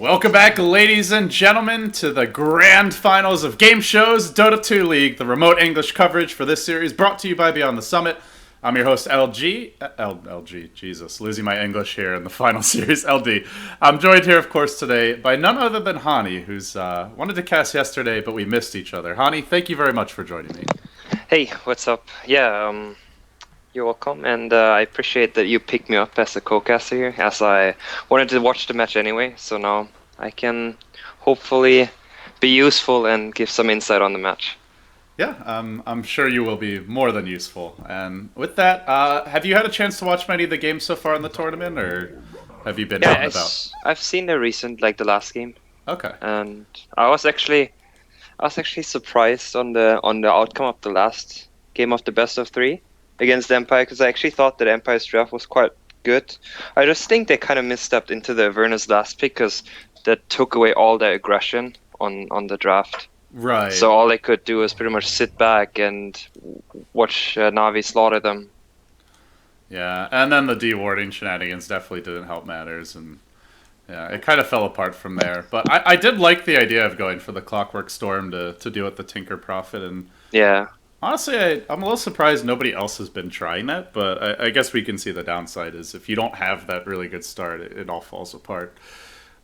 Welcome back, ladies and gentlemen, to the grand finals of Gameshow's Dota 2 League, the remote English coverage for this series brought to you by Beyond the Summit. I'm your host, LG, Jesus, losing my English here in the final series, LD. I'm joined here, of course, today by none other than Hani, who's wanted to cast yesterday, but we missed each other. Hani, thank you very much for joining me. Hey, what's up? Yeah, you're welcome, and I appreciate that you picked me up as a co-caster here, as I wanted to watch the match anyway, so now I can hopefully be useful and give some insight on the match. Yeah, I'm sure you will be more than useful. And with that, have you had a chance to watch many of the games so far in the tournament, or have you been out and about? I've seen the recent, like the last game, Okay. and I was actually surprised on the outcome of the last game of the best of three against Empire, because I actually thought that Empire's draft was quite good. I just think they kind of misstepped into the Avernus last pick, because that took away all their aggression on the draft. Right. So all they could do is pretty much sit back and watch Navi slaughter them. Yeah, and then the dewarding shenanigans definitely didn't help matters, and yeah, it kind of fell apart from there. But I did like the idea of going for the Clockwork Storm to deal with the Tinker Prophet, and Yeah. honestly, I'm a little surprised nobody else has been trying that, but I guess we can see the downside is if you don't have that really good start, it all falls apart.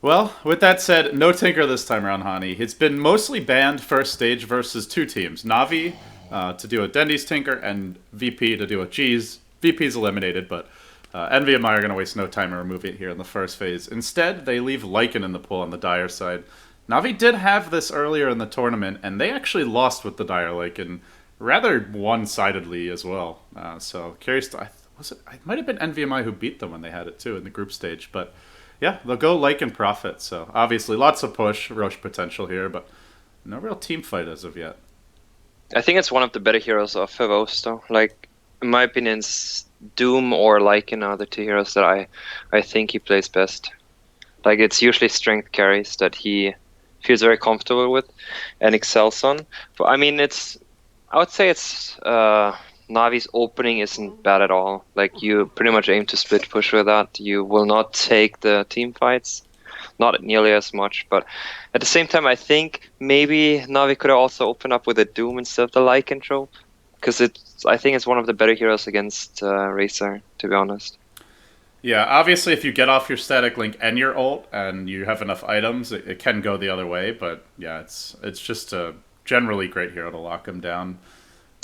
Well, with that said, no Tinker this time around, Hani. It's been mostly banned first stage versus two teams. Navi to do a Dendy's Tinker and VP to do a G's. VP's eliminated, but NVMI are going to waste no time and remove it here in the first phase. Instead, they leave Lycan in the pool on the Dire side. Navi did have this earlier in the tournament, and they actually lost with the Dire Lycan rather one-sidedly as well. So curious to... It might have been NVMI who beat them when they had it too in the group stage, but... yeah, they'll go Lycan Prophet, so obviously lots of push, Roche potential here, but no real team fight as of yet. I think it's one of the better heroes of Favos, though. Like, in my opinion, Doom or Lycan are the two heroes that I think he plays best. Like, it's usually strength carries that he feels very comfortable with and excels on. But I mean, I would say it's Navi's opening isn't bad at all. Like, you pretty much aim to split push with that. You will not take the team fights, not nearly as much. But at the same time, I think maybe Navi could have also opened up with a Doom instead of the Lycan trope, because I think it's one of the better heroes against Racer, to be honest. Yeah, obviously if you get off your static link and your ult and you have enough items, it can go the other way. But yeah, it's just a generally great hero to lock him down.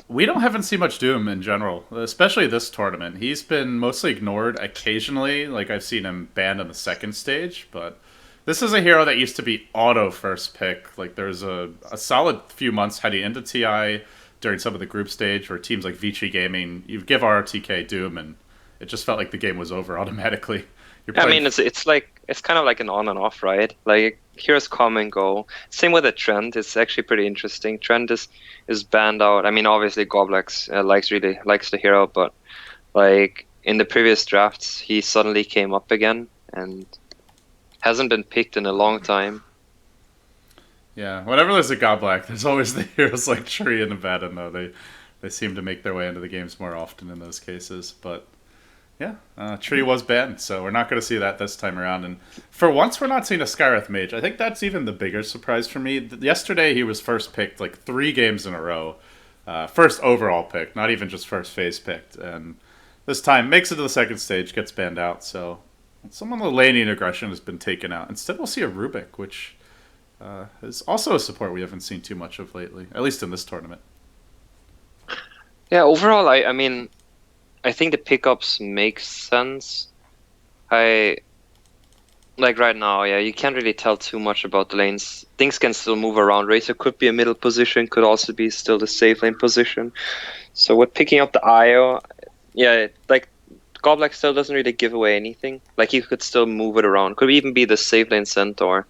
We haven't seen much Doom in general, especially this tournament. He's been mostly ignored occasionally, like I've seen him banned on the second stage, but this is a hero that used to be auto first pick. Like there's a solid few months heading into TI during some of the group stage where teams like Vici Gaming, you give RTK Doom and it just felt like the game was over automatically. I mean, it's kind of like an on and off, right? Like, heroes come and go. Same with the Trend. It's actually pretty interesting. Trend is banned out. I mean, obviously Goblex likes the hero, but like in the previous drafts, he suddenly came up again and hasn't been picked in a long time. Yeah, whenever there's a Goblack, there's always the heroes like Tree and Abaddon, though. They seem to make their way into the games more often in those cases, but... yeah, Tree was banned, so we're not going to see that this time around. And for once, we're not seeing a Skyreth Mage. I think that's even the bigger surprise for me. Yesterday, he was first picked like 3 games in a row. First overall pick, not even just first phase picked. And this time, makes it to the second stage, gets banned out. So some of the laning aggression has been taken out. Instead, we'll see a Rubik, which is also a support we haven't seen too much of lately, at least in this tournament. Yeah, overall, I mean... I think the pickups make sense. Like right now, yeah, you can't really tell too much about the lanes. Things can still move around. Racer could be a middle position, could also be still the safe lane position. So with picking up the IO, yeah, like Goblex still doesn't really give away anything. Like you could still move it around. Could even be the safe lane Centaur.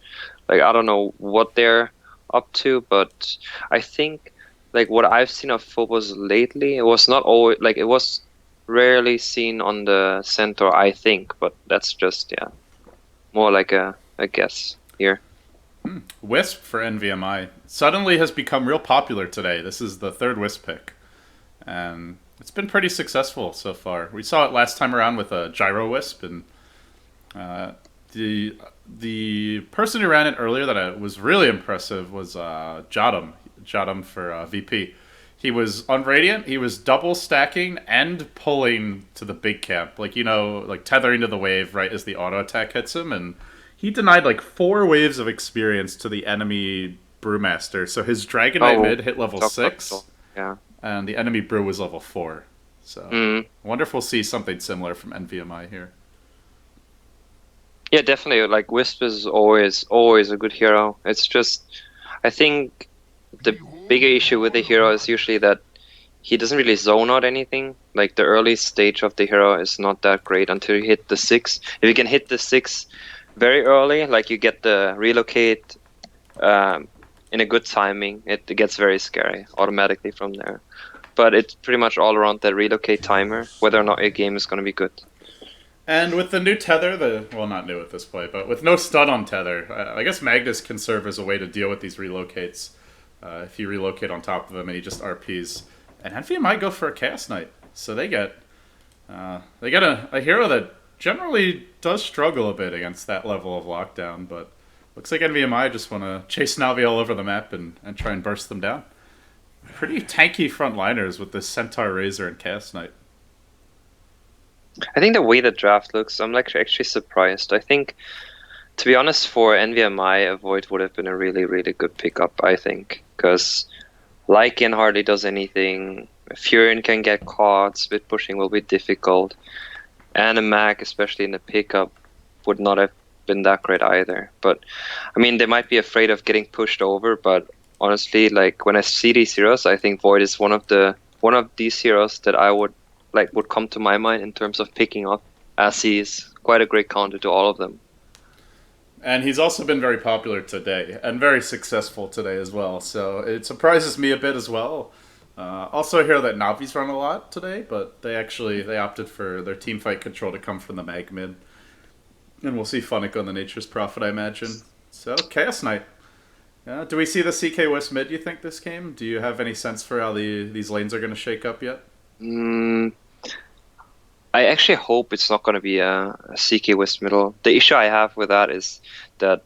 Like I don't know what they're up to, but I think like what I've seen of Phobos lately, it was not always like it was rarely seen on the Centaur, I think, but that's just more like a guess here. Wisp for NVMI suddenly has become real popular today. This is the 3rd Wisp pick, and it's been pretty successful so far. We saw it last time around with a Gyro Wisp, and the person who ran it earlier that was really impressive was Jadam for VP. He was on Radiant. He was double stacking and pulling to the big camp, like like tethering to the wave right as the auto attack hits him, and he denied like 4 waves of experience to the enemy Brewmaster. So his Dragon Knight mid hit level 6, yeah, and the enemy Brew was level 4. So I wonder if we'll see something similar from NVMI here. Yeah, definitely. Like Wisp is always a good hero. It's just, I think the bigger issue with the hero is usually that he doesn't really zone out anything. Like the early stage of the hero is not that great until you hit the 6. If you can hit the 6 very early, like you get the relocate in a good timing, it gets very scary automatically from there. But it's pretty much all around that relocate timer, whether or not your game is going to be good. And with the new tether, well, not new at this point, but with no stun on tether, I guess Magnus can serve as a way to deal with these relocates. If you relocate on top of him and he just RPs. And NV might go for a Chaos Knight. So they get a hero that generally does struggle a bit against that level of lockdown, but looks like NVMI just want to chase Navi all over the map and try and burst them down. Pretty tanky frontliners with this Centaur Razor and Chaos Knight. I think the way the draft looks, I'm like actually surprised. I think, to be honest, for NVMI, a Void would have been a really, really good pickup, I think. Because Lycan hardly does anything. Furion can get caught. Split pushing will be difficult. And a Mag, especially in the pickup, would not have been that great either. But, I mean, they might be afraid of getting pushed over, but honestly, like when I see these heroes, I think Void is one of these heroes that I would come to my mind in terms of picking up, as he's quite a great counter to all of them. And he's also been very popular today, and very successful today as well. So it surprises me a bit as well. Also, I hear that Navi's run a lot today, but they opted for their team fight control to come from the Mag mid. And we'll see Funnick on the Nature's Prophet, I imagine. So, Chaos Knight. Do we see the CK Wisp mid, you think, this game? Do you have any sense for how these lanes are going to shake up yet? I actually hope it's not going to be a CK Wisp middle. The issue I have with that is that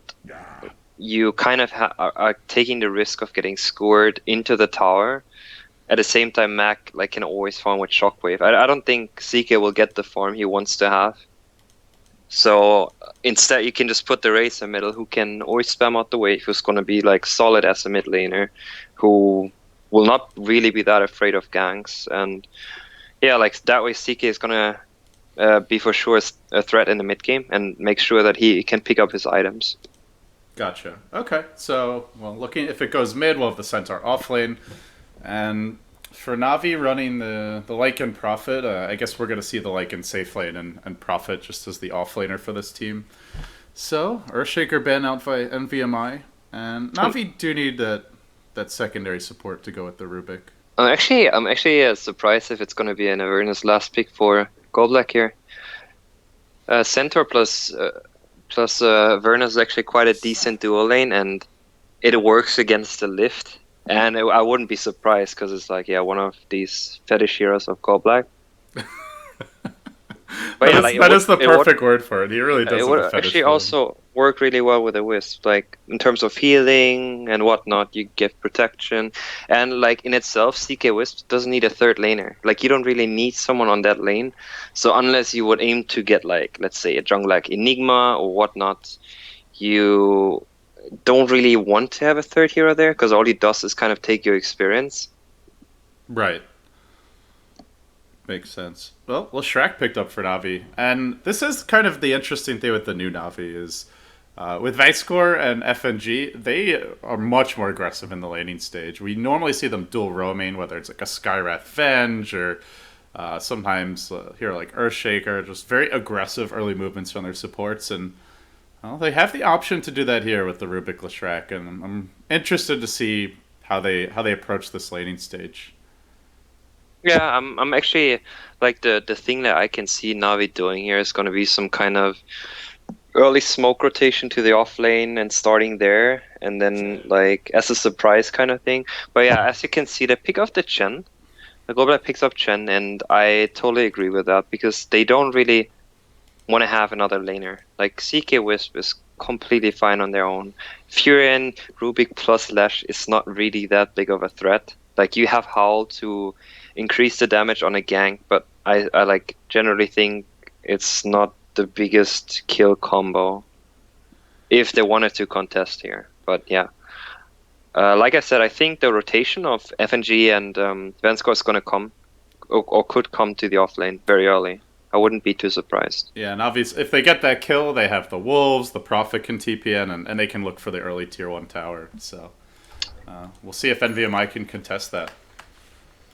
you kind of are taking the risk of getting scored into the tower. At the same time, Mac can always farm with Shockwave. I don't think CK will get the farm he wants to have. So instead, you can just put the Razor middle, who can always spam out the wave, who's going to be solid as a mid laner, who will not really be that afraid of ganks. And yeah, that way CK is going to be for sure a threat in the mid game and make sure that he can pick up his items. Gotcha. Okay, so looking if it goes mid, we'll have the Centaur off lane, and for Navi running the Lycan Prophet, I guess we're going to see the Lycan safe lane and Prophet just as the off laner for this team. So Earthshaker ban out by NVMI, and Navi do need that secondary support to go with the Rubik. I'm actually surprised if it's going to be an Avernus last pick for Goldblack here. Centaur plus Avernus is actually quite a decent dual lane, and it works against the lift. And I wouldn't be surprised because it's one of these fetish heroes of Goldblack. That is the perfect word for it. He really does. It would actually also work really well with a Wisp, in terms of healing and whatnot. You get protection, and in itself, CK Wisp doesn't need a third laner. You don't really need someone on that lane. So unless you would aim to get let's say a jungle like Enigma or whatnot, you don't really want to have a third hero there because all he does is kind of take your experience. Right. Makes sense. Well, Shrek picked up for Navi, and this is kind of the interesting thing with the new Navi is with Vexcore and FNG, they are much more aggressive in the laning stage. We normally see them dual roaming, whether it's a Skywrath Venge or sometimes here Earthshaker, just very aggressive early movements from their supports, and they have the option to do that here with the Rubik Leshrac, and I'm interested to see how they approach this laning stage. Yeah, I'm actually the thing that I can see Navi doing here is going to be some kind of early smoke rotation to the off lane and starting there, and then as a surprise kind of thing. But yeah, as you can see, they pick up the Chen. The Goblin picks up Chen, and I totally agree with that because they don't really want to have another laner. Like CK Wisp is completely fine on their own. Furion, Rubik plus Lash is not really that big of a threat. Like you have Howl to increase the damage on a gank, but I like generally think it's not the biggest kill combo if they wanted to contest here. But yeah. Like I said, I think the rotation of FNG and Vanskor is going to come, or could come to the offlane very early. I wouldn't be too surprised. Yeah, and obviously, if they get that kill, they have the Wolves, the Prophet can TPN, and they can look for the early Tier 1 tower. So we'll see if NVMI can contest that.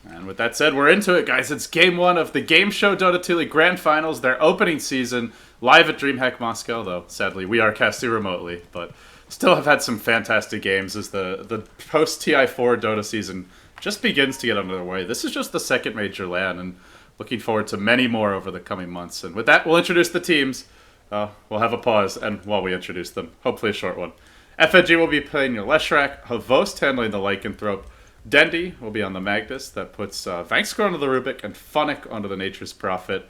And with that said, we're into it, guys. It's Game 1 of the Gameshow Dota 2 League Grand Finals, their opening season, live at DreamHack Moscow, though sadly we are casting remotely, but still have had some fantastic games as the post-TI4 Dota season just begins to get underway. This is just the second major LAN, and looking forward to many more over the coming months. And with that, we'll introduce the teams. We'll have a pause, and while we introduce them, hopefully a short one. FNG will be playing your Leshrac, Havost handling the Lycanthrope, Dendi will be on the Magnus, that puts Vankskor onto the Rubik, and Funnick onto the Nature's Prophet.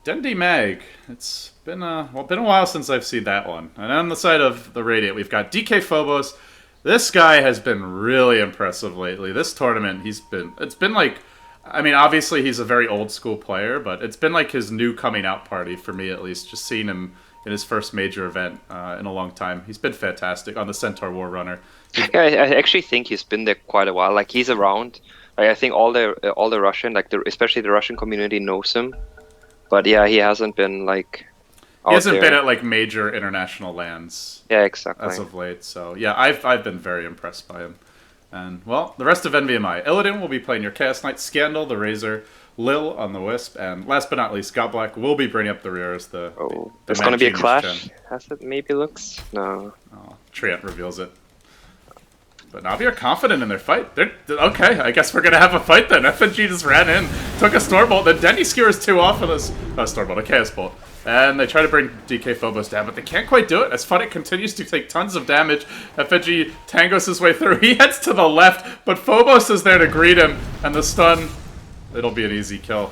Dendi Mag, it's been a while since I've seen that one. And on the side of the Radiant, we've got DK Phobos. This guy has been really impressive lately. This tournament, it's been like, I mean, obviously he's a very old school player, but it's been like his new coming out party for me, at least, just seeing him in his first major event in a long time. He's been fantastic on the Centaur War Runner. Yeah, I actually think he's been there quite a while. Like he's around. Like, I think all the Russian, like especially the Russian community knows him. But yeah, he hasn't been like. He hasn't been at like major international lands. Yeah, exactly. As of late, so yeah, I've been very impressed by him. And well, the rest of NVMI, Illidan will be playing your Chaos Knight, Scandal, the Razor, Lil on the Wisp, and last but not least, Godblack will be bringing up the rear as the. There's going to be a clash. As it maybe looks. No. Oh, Triant reveals it. But Navi are confident in their fight. They're okay, I guess we're going to have a fight then. FNG just ran in, took a Stormbolt, then Denny skewers 2 off of this Stormbolt, a Chaos Bolt. And they try to bring DK Phobos down, but they can't quite do it, as Funnick continues to take tons of damage. FNG tangos his way through. He heads to the left, but Phobos is there to greet him, and the stun, it'll be an easy kill.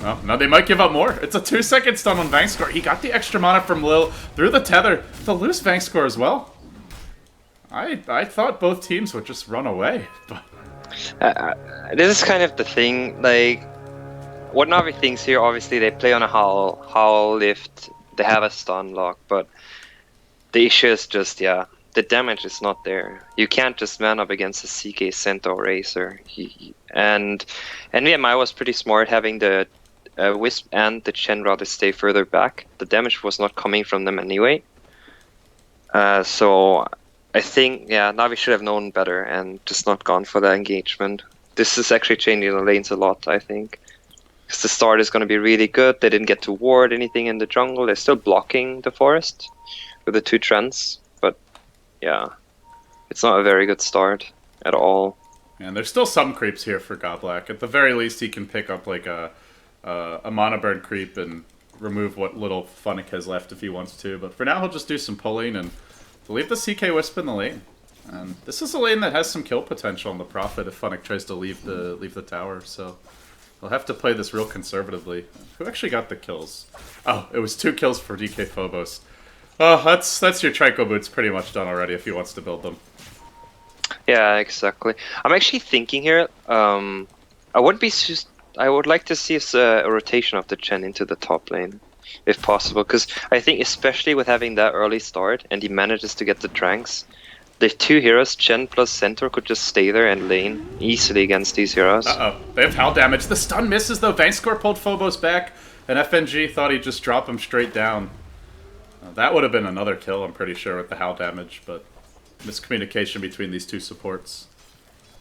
Oh, no, they might give up more. It's a 2-second stun on Vankskor. He got the extra mana from Lil through the tether to lose Vankskor as well. I thought both teams would just run away. This is kind of the thing, like, what Navi thinks here, obviously they play on a Howl lift, they have a stun lock, but the issue is just, yeah, the damage is not there. You can't just man up against a CK Centaur Racer. And NVMI was pretty smart having the Wisp and the Chen rather stay further back. The damage was not coming from them anyway. So I think, yeah, Navi should have known better and just not gone for that engagement. This is actually changing the lanes a lot, I think. Because the start is going to be really good. They didn't get to ward anything in the jungle. They're still blocking the forest with the 2 trends. But yeah, it's not a very good start at all. And there's still some creeps here for Godblack. At the very least, he can pick up like a mana burn creep and remove what little Funnick has left if he wants to. But for now, he'll just do some pulling and leave the CK Wisp in the lane. And this is a lane that has some kill potential on the Prophet if Funnick tries to leave the tower. So he'll have to play this real conservatively. Who actually got the kills? Oh, it was 2 kills for DK Phobos. Oh, that's your Trico Boots pretty much done already if he wants to build them. Yeah, exactly. I'm actually thinking here, I would like to see a rotation of the Chen into the top lane, if possible, because I think especially with having that early start and he manages to get the Tranks, the 2 heroes, Chen plus Centaur, could just stay there and lane easily against these heroes. Uh-oh, they have Howl damage. The stun misses though. Vankskor pulled Phobos back, and FNG thought he'd just drop him straight down. That would have been another kill, I'm pretty sure, with the Howl damage, but miscommunication between these 2 supports.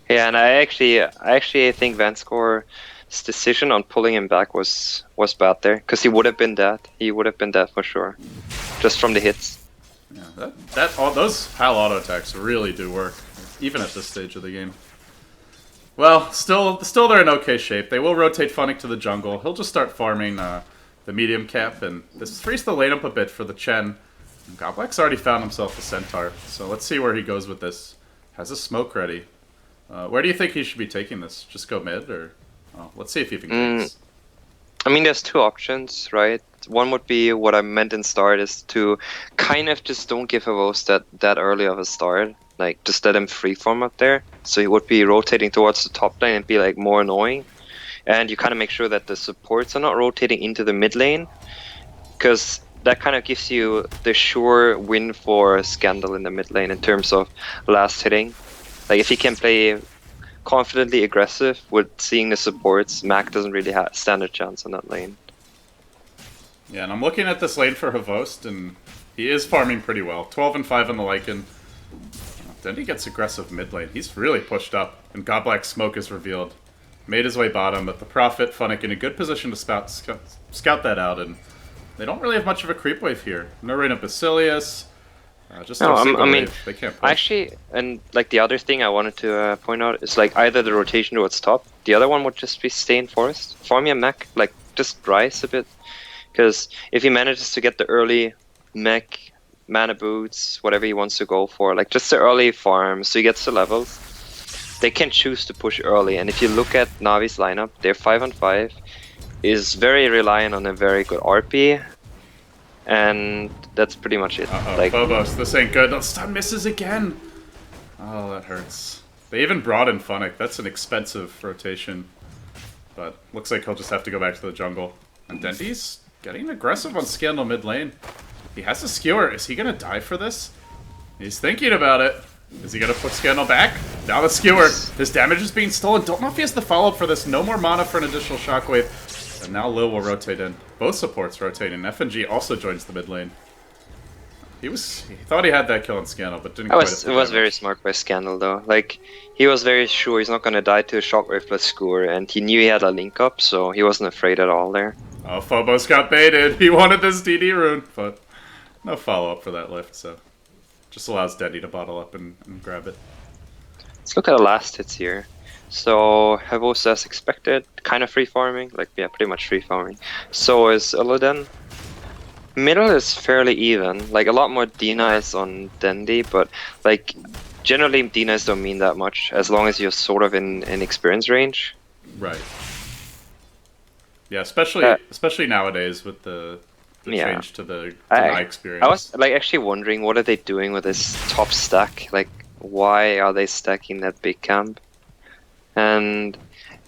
Yeah, and I actually think Vanskor's decision on pulling him back was bad there, because he would have been dead. He would have been dead for sure, just from the hits. Yeah, those Howl auto attacks really do work, even at this stage of the game. Well, still they're in okay shape. They will rotate Funnick to the jungle. He'll just start farming the medium cap, and this frees the lane up a bit for the Chen. Godblack's already found himself a Centaur, so let's see where he goes with this. Has a smoke ready. Where do you think he should be taking this? Just go mid, or let's see if he even ganks. I mean, there's two options, right? One would be what I meant in start is to kind of just don't give a roast that early of a start. Like, just let him freeform up there. So he would be rotating towards the top lane and be like more annoying. And you kind of make sure that the supports are not rotating into the mid lane, because that kind of gives you the sure win for Scandal in the mid lane in terms of last hitting. Like, if he can play confidently aggressive with seeing the supports, Mac doesn't really stand a chance on that lane. Yeah, and I'm looking at this lane for Havost, and he is farming pretty well. 12 and 5 on the Lycan. Then he gets aggressive mid lane. He's really pushed up, and Godblack's smoke is revealed. Made his way bottom, but the Prophet, Funnick in a good position to scout that out, and they don't really have much of a creep wave here. No rain of Basilius. Just no single wave. They can't push. Actually, and like the other thing I wanted to point out is like either the rotation towards top. The other one would just be stay in forest. Farm your mech, like just rise a bit. Because if he manages to get the early mech, mana boots, whatever he wants to go for, like just the early farm, so he gets the levels, they can choose to push early. And if you look at Navi's lineup, their 5 on 5 is very reliant on a very good RP. And that's pretty much it. Like, Phobos, this ain't good. The stun misses again. Oh, that hurts. They even brought in Funnick. That's an expensive rotation. But looks like he'll just have to go back to the jungle. And Dendy's getting aggressive on Scandal mid lane. He has a skewer. Is he going to die for this? He's thinking about it. Is he going to put Scandal back? Now the skewer. His damage is being stolen. Don't know if he has the follow-up for this. No more mana for an additional shockwave. And now Lil will rotate in. Both supports rotate in. FNG also joins the mid lane. He thought he had that kill on Scandal, but didn't quite. It was very smart by Scandal though. Like, he was very sure he's not gonna die to a shockwave plus skewer, and he knew he had a link up, so he wasn't afraid at all there. Oh, Phobos got baited. He wanted this DD rune, but no follow-up for that lift, so just allows Dendy to bottle up and grab it. Let's look at the last hits here. So, Havos as expected, kind of free farming, like, yeah, pretty much free farming. So is Illidan. Middle is fairly even, like, a lot more denies on Dendy, but, like, generally denies don't mean that much, as long as you're sort of in experience range. Right. Yeah, especially nowadays with the change to the deny experience. I was, like, actually wondering, what are they doing with this top stack? Like, why are they stacking that big camp? And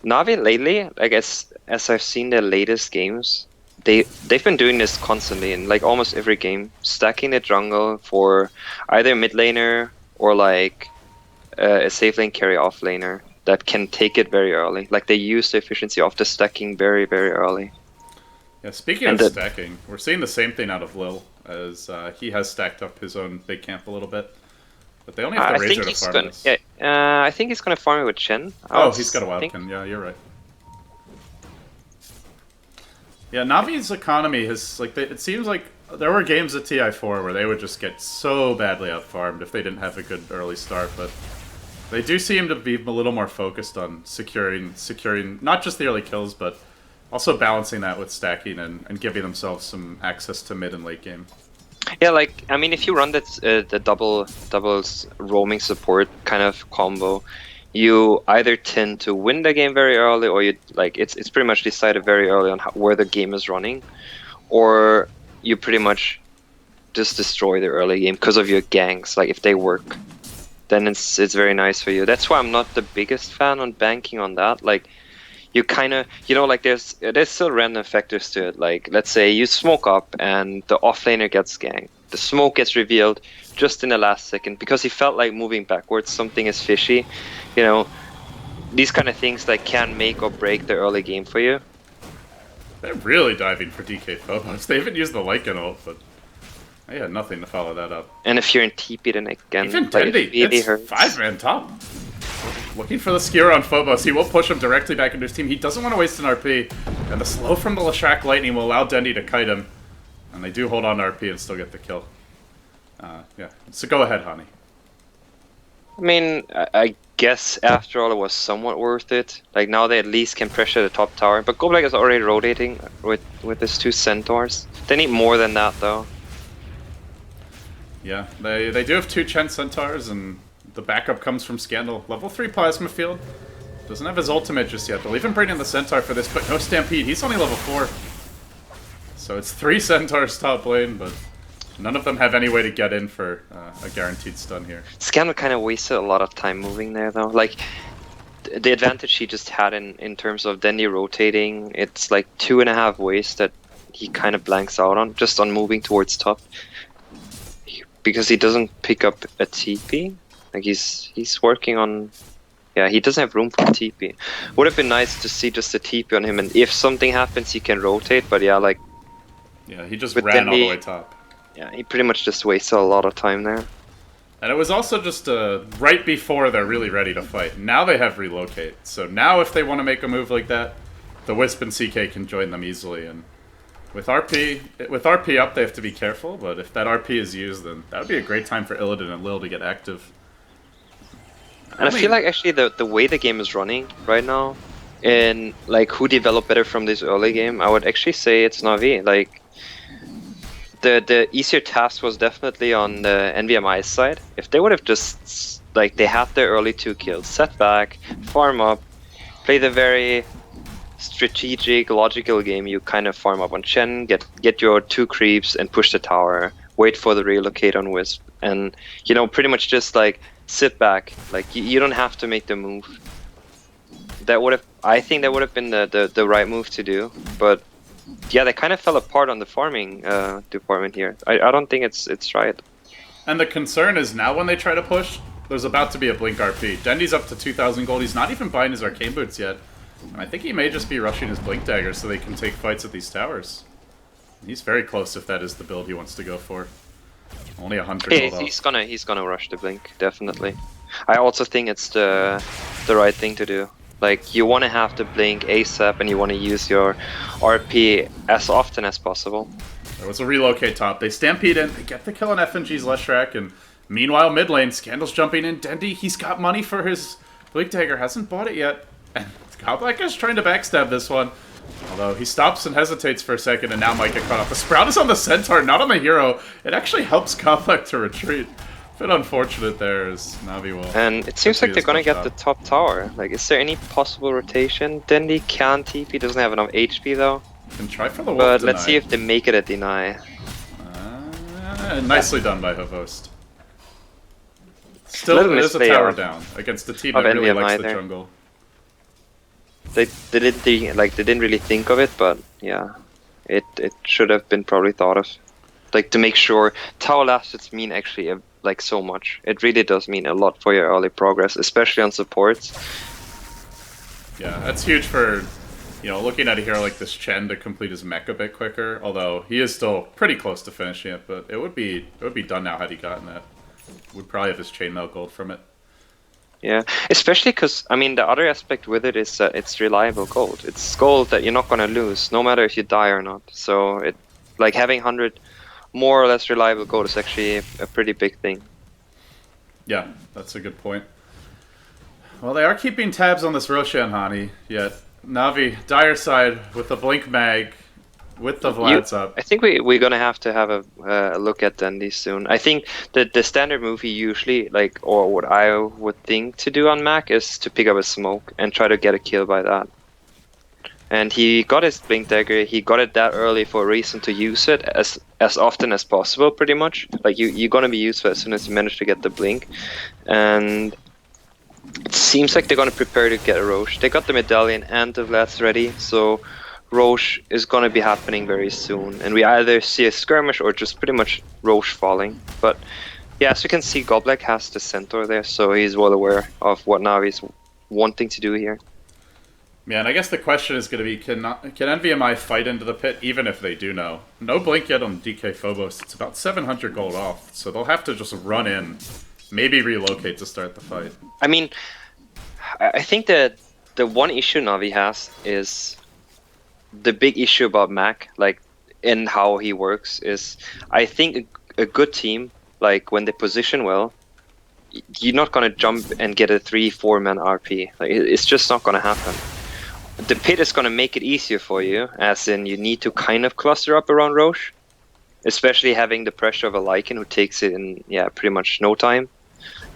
Navi lately, like as I've seen their latest games, they've been doing this constantly in like almost every game, stacking the jungle for either mid laner or like a safe lane carry off laner that can take it very early. Like they use the efficiency of the stacking very, very early. Yeah, speaking of stacking, we're seeing the same thing out of Lil, as he has stacked up his own big camp a little bit. But they only have the Razor to farm this. Yeah, I think he's gonna farm it with Chen. Oh, he's got a Wildkin. Yeah, you're right. Yeah, Navi's economy has it seems like there were games at TI4 where they would just get so badly out farmed if they didn't have a good early start, but they do seem to be a little more focused on securing not just the early kills, but also balancing that with stacking and giving themselves some access to mid and late game. Yeah, like, I mean, if you run the doubles roaming support kind of combo, you either tend to win the game very early, or you like it's pretty much decided very early on where the game is running, or you pretty much just destroy the early game because of your ganks. Like if they work, then it's very nice for you. That's why I'm not the biggest fan on banking on that. Like, you kind of, you know, like there's still random factors to it. Like, let's say you smoke up and the offlaner gets ganked. The smoke gets revealed just in the last second because he felt like moving backwards. Something is fishy. You know, these kind of things that can make or break the early game for you. They're really diving for DK Phobos. They even used the Lycan ult, but they had nothing to follow that up. And if you're in TP, then again, even Dendy, it's 5-man top. Looking for the skewer on Phobos. He will push him directly back into his team. He doesn't want to waste an RP. And the slow from the Lashak Lightning will allow Dendy to kite him. And they do hold on to RP and still get the kill. Yeah, so go ahead, Hani. I mean, I guess after all it was somewhat worth it. Like now they at least can pressure the top tower. But Goblik is already rotating with his 2 centaurs. They need more than that though. Yeah, they do have 2 Chen centaurs, and the backup comes from Scandal. Level 3 plasma field. Doesn't have his ultimate just yet. They'll even bring in the Centaur for this, but no Stampede. He's only level 4. So it's 3 Centaurs top lane, but none of them have any way to get in for a guaranteed stun here. Scandal kind of wasted a lot of time moving there, though. Like, the advantage he just had in terms of Dendy rotating, it's like 2.5 ways that he kind of blanks out on, just on moving towards top. Because he doesn't pick up a TP. Like, he's working on... Yeah, he doesn't have room for TP. Would have been nice to see just a TP on him, and if something happens, he can rotate, but yeah, like... Yeah, he just ran all the way top. Yeah, he pretty much just wasted a lot of time there. And it was also just right before they're really ready to fight. Now they have relocate. So now if they want to make a move like that, the Wisp and CK can join them easily. And with RP up, they have to be careful. But if that RP is used, then that would be a great time for Illidan and Lil to get active. And I feel like actually the way the game is running right now, and like who developed better from this early game, I would actually say it's Navi. Like, the easier task was definitely on the NVMI side. If they would have just, like, they had their early 2 kills, set back, farm up, play the very strategic, logical game, you kind of farm up on Chen, get your 2 creeps and push the tower, wait for the relocate on Wisp, and, you know, pretty much just, like, sit back. Like, you don't have to make the move. That would have, I think that would have been the right move to do, but yeah, they kind of fell apart on the farming department here. I don't think it's right. And the concern is now when they try to push, there's about to be a Blink RP. Dendy's up to 2,000 gold. He's not even buying his Arcane Boots yet. And I think he may just be rushing his Blink Dagger so they can take fights at these towers. He's very close if that is the build he wants to go for. Only 100 gold off. He's gonna rush the Blink, definitely. I also think it's the right thing to do. Like, you want to have the Blink ASAP and you want to use your RP as often as possible. There was a relocate top. They stampede in, they get the kill on FNG's Leshrac, and meanwhile mid lane, Scandal's jumping in. Dendy, he's got money for his Blink Dagger, hasn't bought it yet. And Godblack is trying to backstab this one. Although he stops and hesitates for a second and now might get caught off. The Sprout is on the Centaur, not on the hero. It actually helps Godblack to retreat. Bit unfortunate there as Navi will. And it seems like they're gonna get the top tower. Like, is there any possible rotation? Dendy can TP, doesn't have enough HP though. Can try for the wolf But deny. let's see if they make it a deny. Nicely done by Havost. Still, there's a tower down against the team that really NVMI likes the there. jungle. They didn't really think of it, but yeah, it should have been probably thought of. Like, to make sure tower last hits mean actually like so much. It really does mean a lot for your early progress, especially on supports. Yeah, that's huge for, you know, looking at a hero like this Chen to complete his mech a bit quicker. Although he is still pretty close to finishing it, but it would be done now had he gotten that. Would probably have his chainmail gold from it. Yeah, especially because, I mean, the other aspect with it is that it's reliable gold. It's gold that you're not gonna lose, no matter if you die or not. So it, like, having 100 more or less reliable gold is actually a pretty big thing. Yeah, that's a good point. Well, they are keeping tabs on this Roshan, Hani, yet Navi, dire side, with the Blink Mag, with the Vlad's up. I think we're gonna have a look at Dendy soon. I think that the standard move he usually, like, or what I would think to do on Mac is to pick up a smoke and try to get a kill by that. And he got his Blink Dagger, he got it that early for a reason to use it as often as possible, pretty much. Like, you're gonna be useful as soon as you manage to get the Blink. And it seems like they're gonna prepare to get a Roche. They got the Medallion and the Vlad's ready, so Roche is gonna be happening very soon. And we either see a skirmish or just pretty much Roche falling. But yeah, as you can see, Godblack has the Centaur there, so he's well aware of what Navi's wanting to do here. Yeah, and I guess the question is going to be, can NVMI fight into the pit, even if they do know? No Blink yet on DK Phobos. It's about 700 gold off, so they'll have to just run in, maybe relocate to start the fight. I mean, I think that the one issue Navi has is the big issue about Mac, like, in how he works, is I think a good team, like, when they position well, you're not going to jump and get a 3-4 man RP. Like, it's just not going to happen. The pit is going to make it easier for you, as in you need to kind of cluster up around Roche, especially having the pressure of a Lycan who takes it in, yeah, pretty much no time.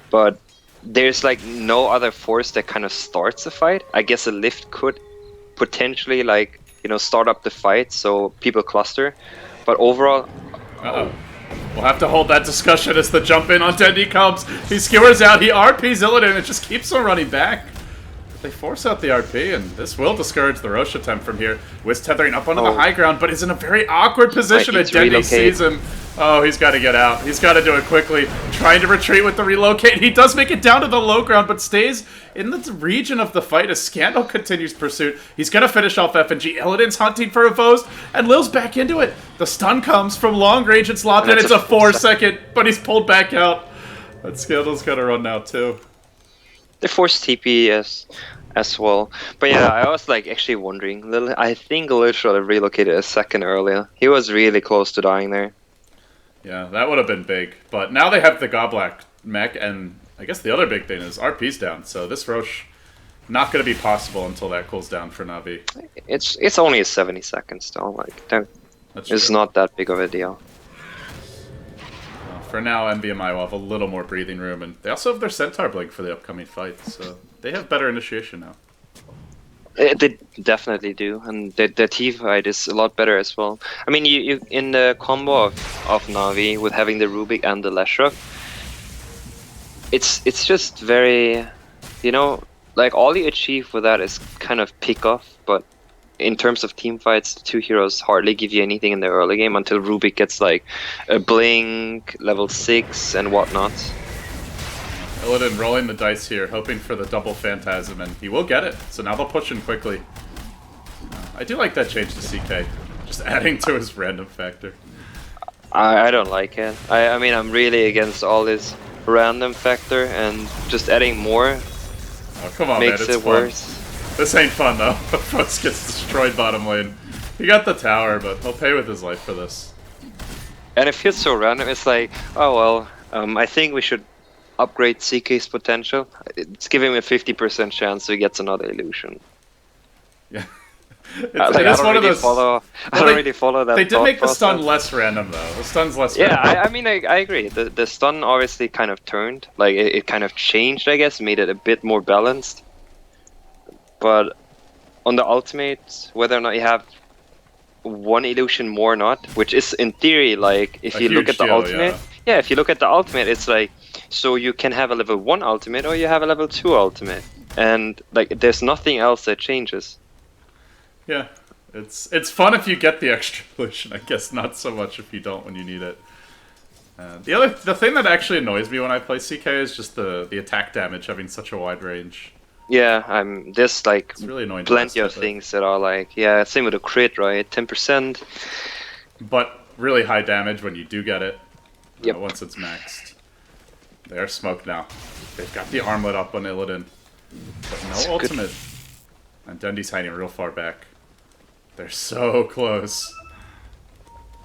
But there's like no other force that kind of starts the fight. I guess a lift could potentially like, you know, start up the fight so people cluster. But overall, Uh-oh. We'll have to hold that discussion as the jump in on Dendy comes. He skewers out, he RPs Illidan, and it just keeps on running back. They force out the RP, and this will discourage the Roche attempt from here. Wiz tethering up onto the high ground, but is in a very awkward position as Dendy sees him. Oh, he's got to get out. He's got to do it quickly. Trying to retreat with the relocate. He does make it down to the low ground, but stays in the region of the fight as Scandal continues pursuit. He's going to finish off FNG. Illidan's hunting for a Vost, and Lil's back into it. The stun comes from long range. It's locked in. It's a 4-second, but he's pulled back out. But Scandal's got to run now, too. They forced TP as well. But yeah, I was like actually wondering. I think Lil should have relocated a second earlier. He was really close to dying there. Yeah, that would have been big. But now they have the Goblak mech, and I guess the other big thing is RP's down. So this Roche not going to be possible until that cools down for Navi. It's only a 70 seconds though. Like it's not that big of a deal. For now, NVMI will have a little more breathing room, and they also have their Centaur Blink for the upcoming fight, so they have better initiation now. They definitely do, and the T fight is a lot better as well. I mean, you in the combo of Navi with having the Rubik and the Leshrac, it's just very, you know, like all you achieve with that is kind of Pickoff, but in terms of team fights, the two heroes hardly give you anything in the early game until Rubik gets like a Blink, level 6 and whatnot. Illidan rolling the dice here, hoping for the double Phantasm, and he will get it. So now they'll push in quickly. I do like that change to CK, just adding to his random factor. I don't like it. I mean, I'm really against all this random factor, and just adding more come on, makes man, it's it fun. worse. This ain't fun, though. Frost gets destroyed bottom lane. He got the tower, but he'll pay with his life for this. And it feels so random. It's like, oh well, I think we should upgrade CK's potential. It's giving him a 50% chance so he gets another illusion. Yeah. I don't really follow that. They did make the process. stun less random, though. The stun's less Yeah, random. I mean, I agree. The stun obviously kind of turned. Like, it kind of changed, I guess, made it a bit more balanced. But on the ultimate, whether or not you have one illusion more or not, which is in theory, like, if you look at the ultimate, yeah, if you look at the ultimate, it's like, so you can have a level 1 ultimate or you have a level 2 ultimate. And, like, there's nothing else that changes. Yeah, it's fun if you get the extra illusion. I guess not so much if you don't when you need it. The thing that actually annoys me when I play CK is just the attack damage having such a wide range. Yeah, there's like really annoying plenty of things that are like, yeah, same with the crit, right? 10%. But really high damage when you do get it. Yep. Once it's maxed. They are smoked now. They've got the armlet up on Illidan. But no ultimate. And Dendy's hiding real far back. They're so close.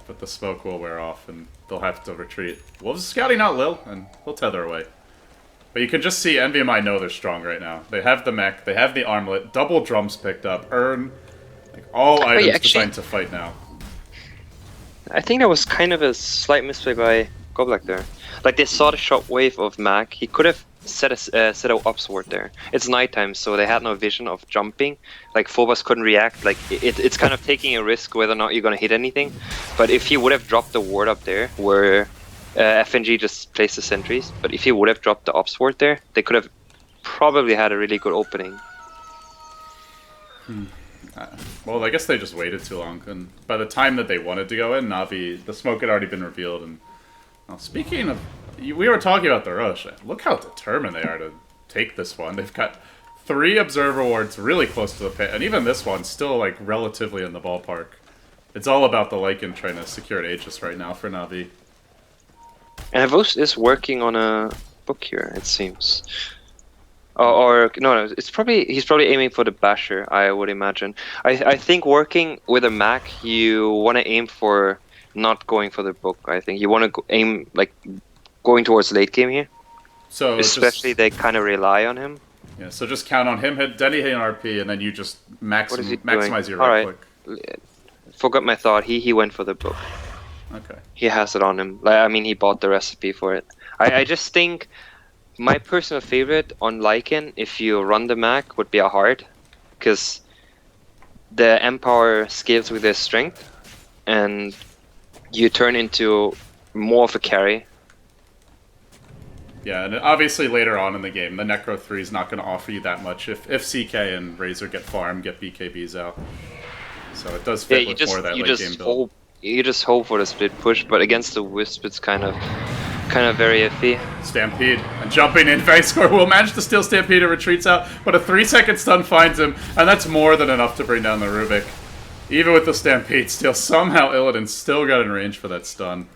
But the smoke will wear off and they'll have to retreat. Wolves scouting out Lil, and he'll tether away. But you can just see NVMI know they're strong right now. They have the mech, they have the armlet, double drums picked up, Urn, like all items designed to fight now. I think that was kind of a slight misplay by Goblak there. Like, they saw the shockwave of Mac. He could have set a upsword there. It's nighttime, so they had no vision of jumping. Like, Phobos couldn't react. Like, it's kind of taking a risk whether or not you're gonna hit anything. But if he would have dropped the ward up there, where FNG just placed the sentries, but if he would have dropped the upsword there, they could have probably had a really good opening. Well, I guess they just waited too long, and by the time that they wanted to go in, Navi, the smoke had already been revealed. And well, speaking of, we were talking about the rush. Look how determined they are to take this one. They've got 3 observer wards really close to the pit, and even this one's still like relatively in the ballpark. It's all about the Lycan trying to secure an Aegis right now for Navi. And Vost is working on a book here, it seems. Or no, he's probably aiming for the Basher, I would imagine. I think working with a Mac, you want to aim for not going for the book. I think you want to aim like going towards late game here. So especially they kind of rely on him. Yeah, so just count on him, hit Denny hitting RP, and then you just maximize your right click. Forgot my thought. He went for the book. Okay. He has it on him. Like, I mean, he bought the recipe for it. I just think my personal favorite on Lycan, if you run the Mac, would be a hard, because the Empower scales with their strength, and you turn into more of a carry. Yeah, and obviously later on in the game, the Necro 3 is not going to offer you that much if CK and Razor get farm, get BKBs out. So it does fit with more of that late game build. You just hope for the split push, but against the Wisp, it's kind of very iffy. Stampede and jumping in. Vicescore will manage to steal Stampede and retreats out, but a 3-second stun finds him, and that's more than enough to bring down the Rubik. Even with the Stampede steal, somehow Illidan still got in range for that stun.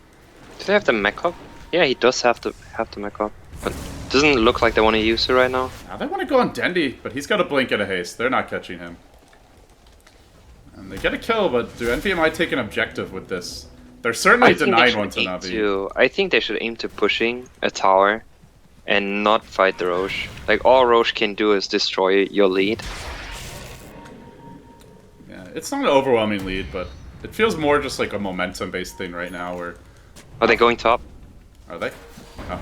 Do they have the mech up? Yeah, he does have the mech up, but doesn't look like they want to use it right now. Now they want to go on Dendi, but he's got a blink and a haste. They're not catching him. And they get a kill, but do NVMI take an objective with this? They're certainly denying one to Navi. I think they should aim to pushing a tower and not fight the Roche. Like, all Roche can do is destroy your lead. Yeah, it's not an overwhelming lead, but it feels more just like a momentum-based thing right now where... Are they going top? Are they?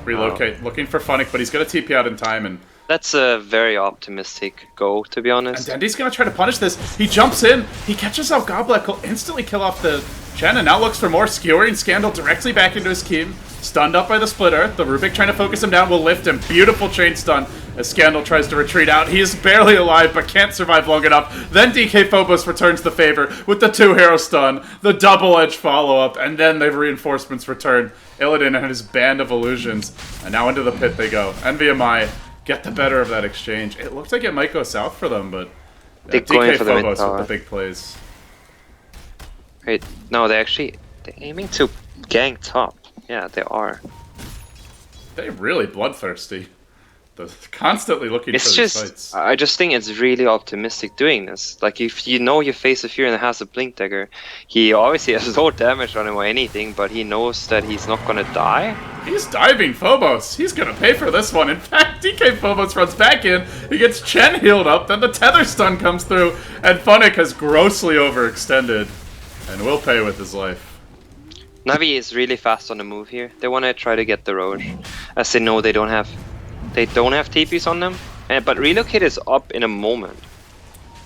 Relocate. Looking for Funnick, but he's going to TP out in time and... That's a very optimistic go, to be honest. And Dendi's going to try to punish this. He jumps in, he catches out Goblet, he'll instantly kill off the Chen, and now looks for more, skewering Scandal directly back into his team. Stunned up by the Split Earth. The Rubik trying to focus him down will lift him. Beautiful chain stun as Scandal tries to retreat out. He is barely alive, but can't survive long enough. Then DK Phobos returns the favor with the 2-hero stun, the double-edged follow-up, and then the reinforcements return. Illidan and his band of illusions. And now into the pit they go. NVMI get the better of that exchange. It looks like it might go south for them, but DK Phobos with the big plays. Wait, no, they're aiming to gank top. Yeah, they are. They're really bloodthirsty. They're constantly looking for these fights. I just think it's really optimistic doing this. Like, if you know you face a Fury and has a Blink Dagger, he obviously has no damage on him or anything, but he knows that he's not gonna die. He's diving Phobos. He's gonna pay for this one. In fact, DK Phobos runs back in. He gets Chen healed up. Then the Tether stun comes through, and Funnick has grossly overextended and will pay with his life. Navi is really fast on the move here. They want to try to get the Roche, as they know they don't have TPs on them. But Relocate is up in a moment.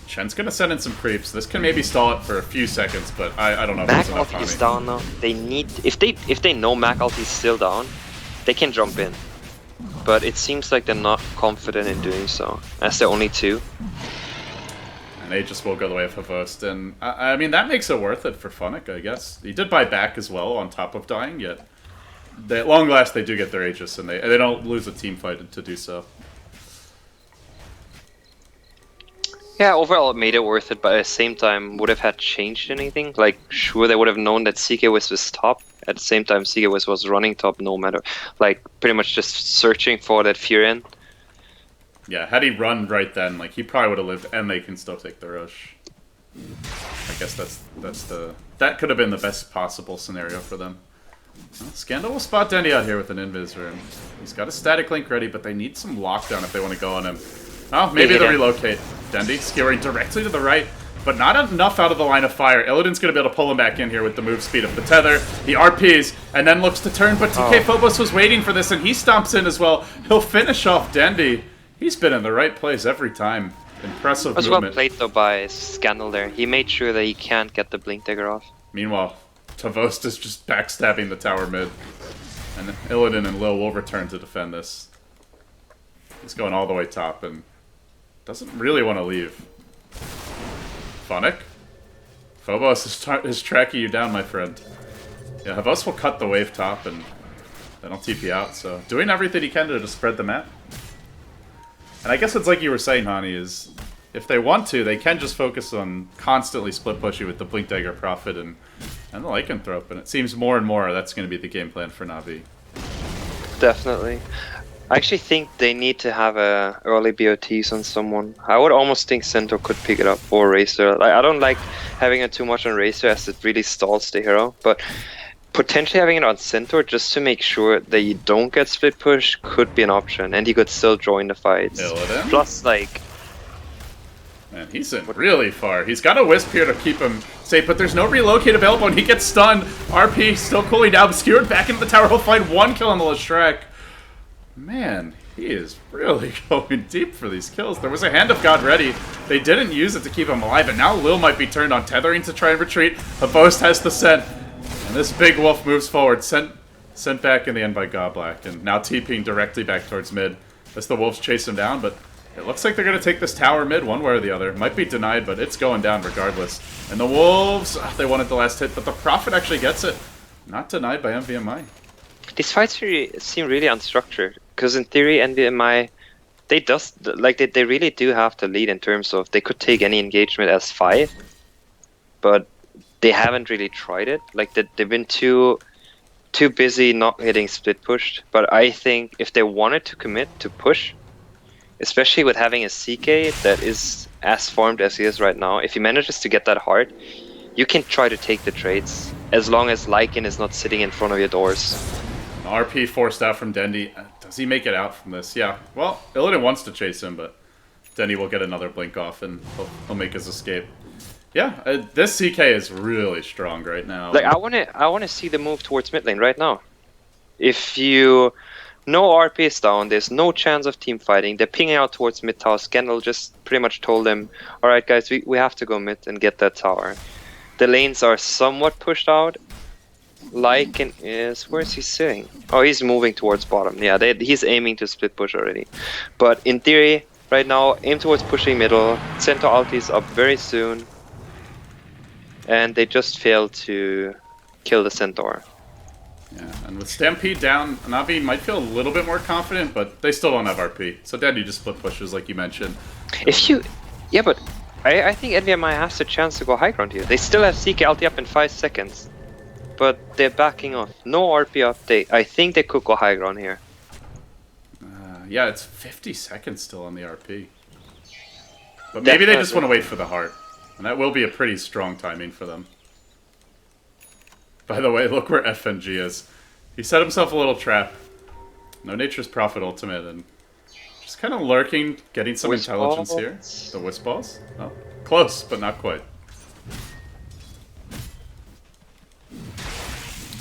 Chen's gonna send in some creeps. This can maybe stall it for a few seconds, but I don't know if Mac there's enough ulti is down now. They need if they know Mac ulti is still down, they can jump in. But it seems like they're not confident in doing so, as they're only 2. And they just will go the way of Havost, and I mean that makes it worth it for Funnick, I guess. He did buy back as well on top of dying, yet at long last they do get their Aegis, and they don't lose a team fight to do so. Yeah, overall it made it worth it, but at the same time, would have had changed anything? Like, sure, they would have known that CK was top. At the same time, CK was running top no matter, like, pretty much just searching for that Furion. Yeah, had he run right then, like, he probably would have lived, and they can still take the rush. I guess that could have been the best possible scenario for them. Well, Scandal will spot Dendy out here with an Invis Rune. He's got a static link ready, but they need some lockdown if they want to go on him. Oh, maybe the relocate. Dendy skewering directly to the right, but not enough out of the line of fire. Illidan's going to be able to pull him back in here with the move speed of the Tether. He RPs, and then looks to turn, but DK Phobos was waiting for this, and he stomps in as well. He'll finish off Dendy. He's been in the right place every time. Impressive movement. Well played though by Scandal there. He made sure that he can't get the Blink Dagger off. Meanwhile, Tavost is just backstabbing the tower mid. And Illidan and Lil will return to defend this. He's going all the way top and doesn't really want to leave. Funnick? Phobos is tracking you down, my friend. Yeah, Havos will cut the wave top and then I'll TP out, so doing everything he can to just spread the map. And I guess it's like you were saying, Hani, is if they want to, they can just focus on constantly split pushing with the Blink Dagger Prophet and the Lycanthrope, and it seems more and more that's going to be the game plan for Navi. Definitely. I actually think they need to have a early BOTs on someone. I would almost think Centaur could pick it up or Racer. Like, I don't like having it too much on Racer as it really stalls the hero, but potentially having it on Centaur just to make sure that you don't get split push could be an option, and he could still join the fights. Illidan? Plus, like... Man, he's in really far. He's got a Wisp here to keep him safe, but there's no relocate available, and he gets stunned. RP still cooling down, skewered back into the tower. He'll find one kill on the Lestrak. Man, He is really going deep for these kills. There was a Hand of God ready. They didn't use it to keep him alive, and now Lil might be turned on tethering to try and retreat. The Boast has the scent, and this big wolf moves forward, sent back in the end by Godblack, and now TPing directly back towards mid as the wolves chase him down, but it looks like they're going to take this tower mid one way or the other. Might be denied, but it's going down regardless. And the wolves, they wanted the last hit, but the Prophet actually gets it. Not denied by NVMI. These fights seem really unstructured, because in theory NVMI, they really do have the lead in terms of they could take any engagement as 5, but they haven't really tried it. Like they've been too busy not hitting split pushed. But I think if they wanted to commit to push, especially with having a CK that is as formed as he is right now, if he manages to get that hard, you can try to take the trades as long as Lycan is not sitting in front of your doors. RP forced out from Dendi. Does he make it out from this? Yeah. Well, Illidan wants to chase him, but Dendi will get another blink off and he'll make his escape. Yeah, this CK is really strong right now. Like I wanna see the move towards mid lane right now. If you no RP is down, there's no chance of team fighting. They're pinging out towards mid tower. Scandal just pretty much told them, alright guys, we have to go mid and get that tower. The lanes are somewhat pushed out. Lycan is... where is he sitting? Oh, he's moving towards bottom. Yeah, he's aiming to split push already. But in theory, right now, aim towards pushing middle. Centaur ulti's up very soon. And they just failed to kill the Centaur. Yeah, and with Stampede down, Navi might feel a little bit more confident, but they still don't have RP. So Dendi just split pushes, like you mentioned. If you... yeah, but I think NVMI has a chance to go high ground here. They still have CK ulti up in 5 seconds. But they're backing off. No RP update. I think they could go high ground here. Yeah, it's 50 seconds still on the RP. But maybe they just want to wait for the heart. And that will be a pretty strong timing for them. By the way, look where FNG is. He set himself a little trap. No Nature's Prophet ultimate, and just kind of lurking, getting some intelligence here. The Wisp Balls? Oh, close, but not quite.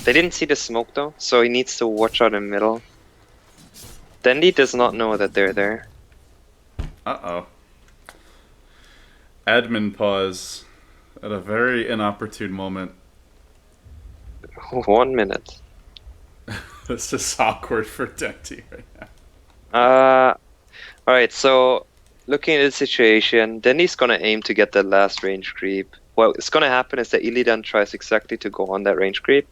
They didn't see the smoke though, so he needs to watch out in middle. Dendi does not know that they're there. Uh-oh. Admin pause at a very inopportune moment. 1 minute. This is awkward for Dendi right now. Alright, so looking at the situation, Dendi's gonna aim to get that last range creep. What's gonna happen is that Illidan tries exactly to go on that range creep.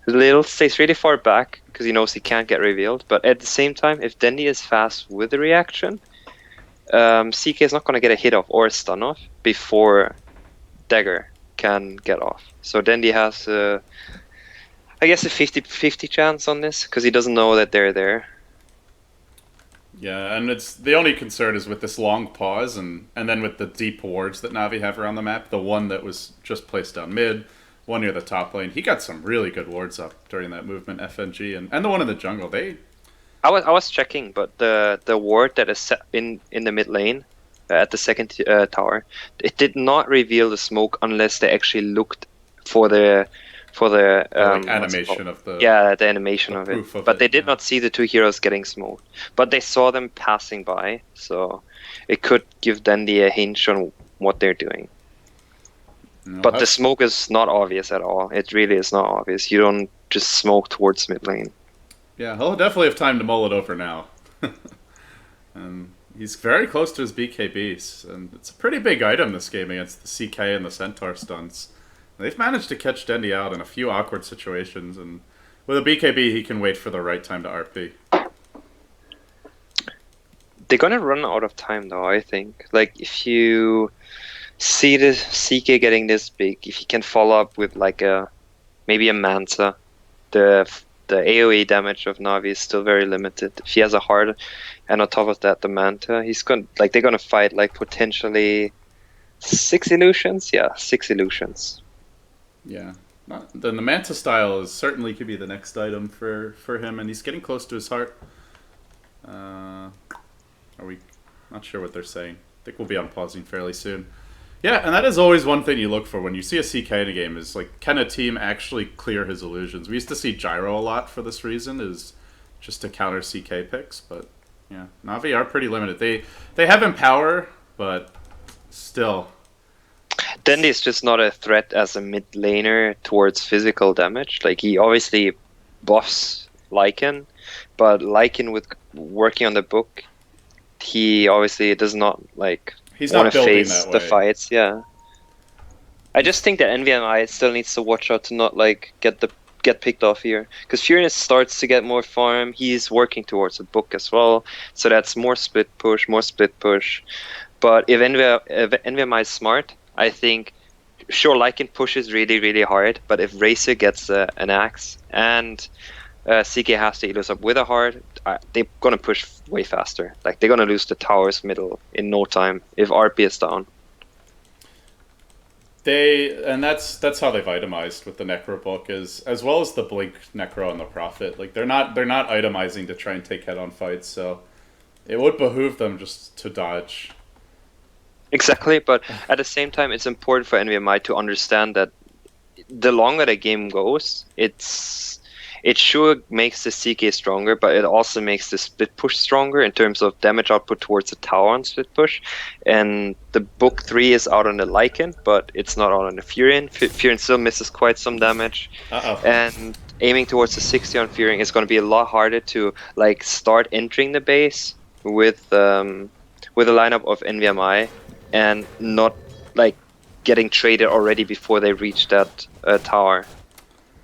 Lil stays really far back because he knows he can't get revealed, but at the same time, if Dendi is fast with the reaction, CK is not going to get a hit off or a stun off before Dagger can get off. So Dendi has, I guess, a 50-50 chance on this because he doesn't know that they're there. Yeah, and it's the only concern is with this long pause and then with the deep wards that Navi have around the map. The one that was just placed down mid, one near the top lane. He got some really good wards up during that movement, FNG, and the one in the jungle. I was checking, but the ward that is set in the mid lane at the second tower, it did not reveal the smoke unless they actually looked for the like animation of the the animation of it. But they did not see the two heroes getting smoked. But they saw them passing by, so it could give Dendi a hint on what they're doing. No, but the smoke is not obvious at all. It really is not obvious. You don't just smoke towards mid lane. Yeah, he'll definitely have time to mull it over now. And he's very close to his BKBs, and it's a pretty big item this game against the CK and the Centaur stunts. They've managed to catch Dendi out in a few awkward situations, and with a BKB he can wait for the right time to RP. They're gonna run out of time though, I think. Like, if you see the CK getting this big, if you can follow up with like maybe a Manta, the AoE damage of Navi is still very limited. If he has a heart, and on top of that the Manta, they're gonna fight like potentially 6 illusions. Yeah, 6 illusions. Yeah, then the Manta style is certainly could be the next item for him, and he's getting close to his heart. Are we not sure what they're saying? I think we'll be unpausing fairly soon. Yeah, and that is always one thing you look for when you see a CK in a game is, like, can a team actually clear his illusions? We used to see Gyro a lot for this reason, is just to counter CK picks, but Yeah, Navi are pretty limited. They have Empower, but still. Dendi is just not a threat as a mid laner towards physical damage. Like, he obviously buffs Lycan, but Lycan with working on the book, he obviously does not like He's want not to building face that the way. fights. Yeah, I just think that NVMI still needs to watch out to not like get picked off here, because Furious starts to get more farm. He's working towards a book as well, so that's more split push, more split push. But if NVMI is smart, I think sure Lycan pushes really really hard, but if Racer gets an axe and CK has to Elos up with a heart, they're gonna push way faster. Like, they're gonna lose the towers middle in no time if RP is down. That's how they've itemized with the Necro book, is as well as the Blink Necro and the Prophet. Like, they're not itemizing to try and take head on fights, so it would behoove them just to dodge. Exactly, but at the same time, it's important for NVMI to understand that the longer the game goes, it sure makes the CK stronger, but it also makes the split push stronger in terms of damage output towards the tower on split push. And the book 3 is out on the Lycan, but it's not out on the Furion. Furion still misses quite some damage. And aiming towards the 60 on Furion is going to be a lot harder to like start entering the base with a lineup of NVMI and not like getting traded already before they reach that tower.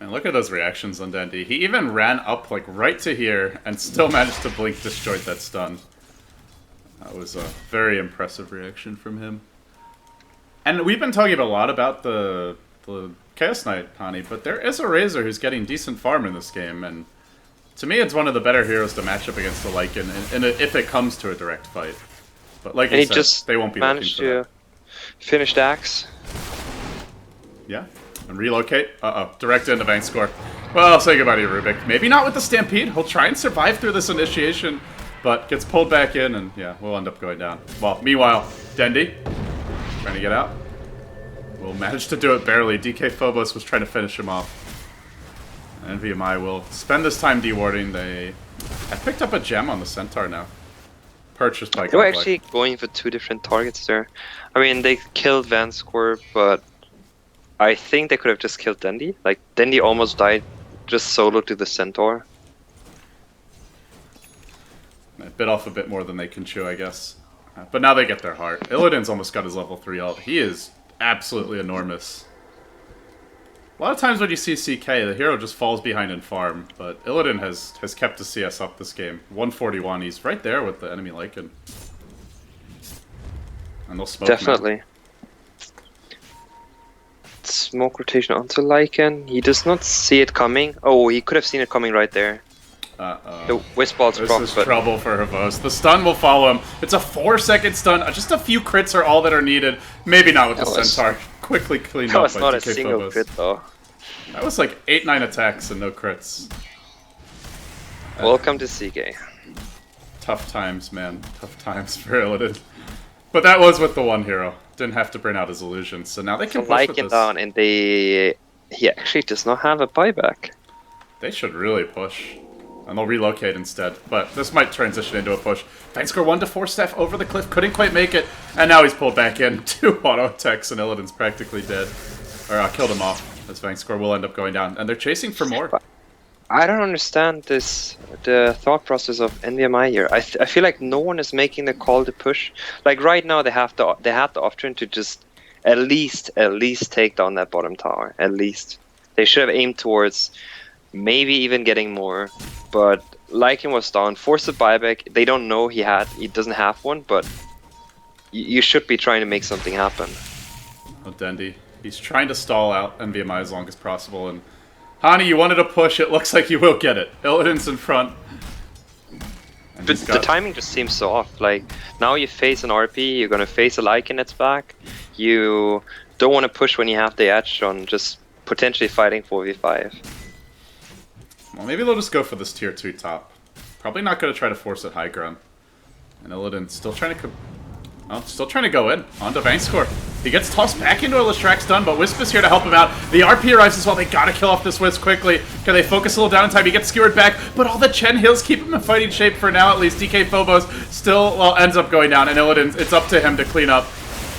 And look at those reactions on Dendi. He even ran up like right to here and still managed to blink disjoint that stun. That was a very impressive reaction from him. And we've been talking a lot about the Chaos Knight, Hani, but there is a Razor who's getting decent farm in this game, and to me it's one of the better heroes to match up against the Lycan, and if it comes to a direct fight. But like you said, they won't be looking for that. Finish the axe. Yeah. And relocate. Direct into bank score. Well, say goodbye to your Rubik. Maybe not with the Stampede. He'll try and survive through this initiation, but gets pulled back in, and yeah, we'll end up going down. Well, meanwhile, Dendi, trying to get out. Will manage to do it barely. DK Phobos was trying to finish him off. NVMI will spend this time dewarding. They have picked up a gem on the Centaur now. Purchased by They were actually going for 2 different targets there. I mean, they killed Vanscore, but I think they could have just killed Dendi. Like, Dendi almost died just solo to the Centaur. They bit off a bit more than they can chew, I guess. But now they get their heart. Illidan's almost got his level 3 ult. He is absolutely enormous. A lot of times when you see CK, the hero just falls behind in farm, but Illidan has kept the CS up this game. 141, he's right there with the enemy Lycan. And they'll smoke Definitely. now. Smoke rotation onto Lycan. He does not see it coming. Oh, he could have seen it coming right there. The Wisp Ball's This is trouble for Havos. The stun will follow him. It's a 4-second stun. Just a few crits are all that are needed. Maybe not with the Centaur. Quickly cleaned up by DK Phobos. That was not a single crit, though. That was like 8-9 attacks and no crits. Welcome to CK. Tough times, man. Tough times for Illidan. But that was with the one hero. Didn't have to bring out his illusions. So now they can push with this. Down, and he actually does not have a buyback. They should really push. And they'll relocate instead. But this might transition into a push. Vanscore 1-4 staff over the cliff. Couldn't quite make it. And now he's pulled back in. 2 auto attacks and Illidan's practically dead. Or killed him off. As Vanscore will end up going down. And they're chasing for more. I don't understand the thought process of NVMI here. I feel like no one is making the call to push. Like, right now they have the option to just at least take down that bottom tower. At least. They should have aimed towards maybe even getting more. But Lycan was down. Force a buyback. They don't know he doesn't have one, but you should be trying to make something happen. Oh, Dendi. He's trying to stall out NVMI as long as possible, and Hani, you wanted to push. It looks like you will get it. Illidan's in front. But the timing just seems so off. Like, now you face an RP, you're gonna face a Lycan that's back. You don't want to push when you have the edge on just potentially fighting 4v5. Well, maybe they'll just go for this tier 2 top. Probably not going to try to force it high ground. And Illidan still trying to Oh, still trying to go in. On to Vangscore. He gets tossed back into a Leshrac stun, but Wisp is here to help him out. The RP arrives as well. They gotta kill off this Wisp quickly. Can they focus a little down in time? He gets skewered back, but all the Chen heals keep him in fighting shape for now, at least. DK Phobos still, well, ends up going down, and Illidan, it's up to him to clean up.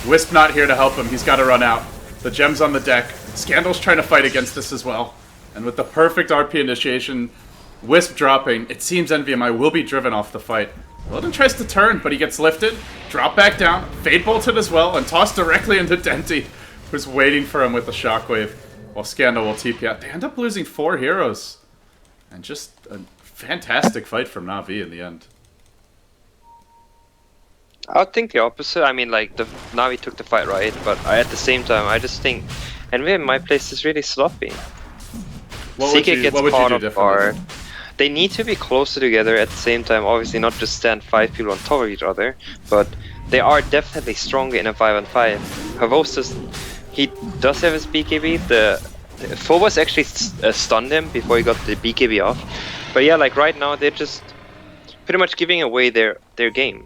Wisp not here to help him. He's got to run out. The gem's on the deck. Scandal's trying to fight against this as well. And with the perfect RP initiation, Wisp dropping, it seems NVMI will be driven off the fight. Illidan tries to turn, but he gets lifted, dropped back down, fade bolted as well, and tossed directly into Denty, who's waiting for him with the shockwave, while Scandal will TP out. They end up losing 4 heroes. And just a fantastic fight from Navi in the end. I would think the opposite. I mean, like, the Navi took the fight right, but at the same time, I just think NVMI place is really sloppy. What would you do differently? They need to be closer together at the same time, obviously not just stand 5 people on top of each other, but they are definitely stronger in a 5-on-5. Havostus, he does have his BKB, the Phobos actually stunned him before he got the BKB off, but yeah, like right now they're just pretty much giving away their game.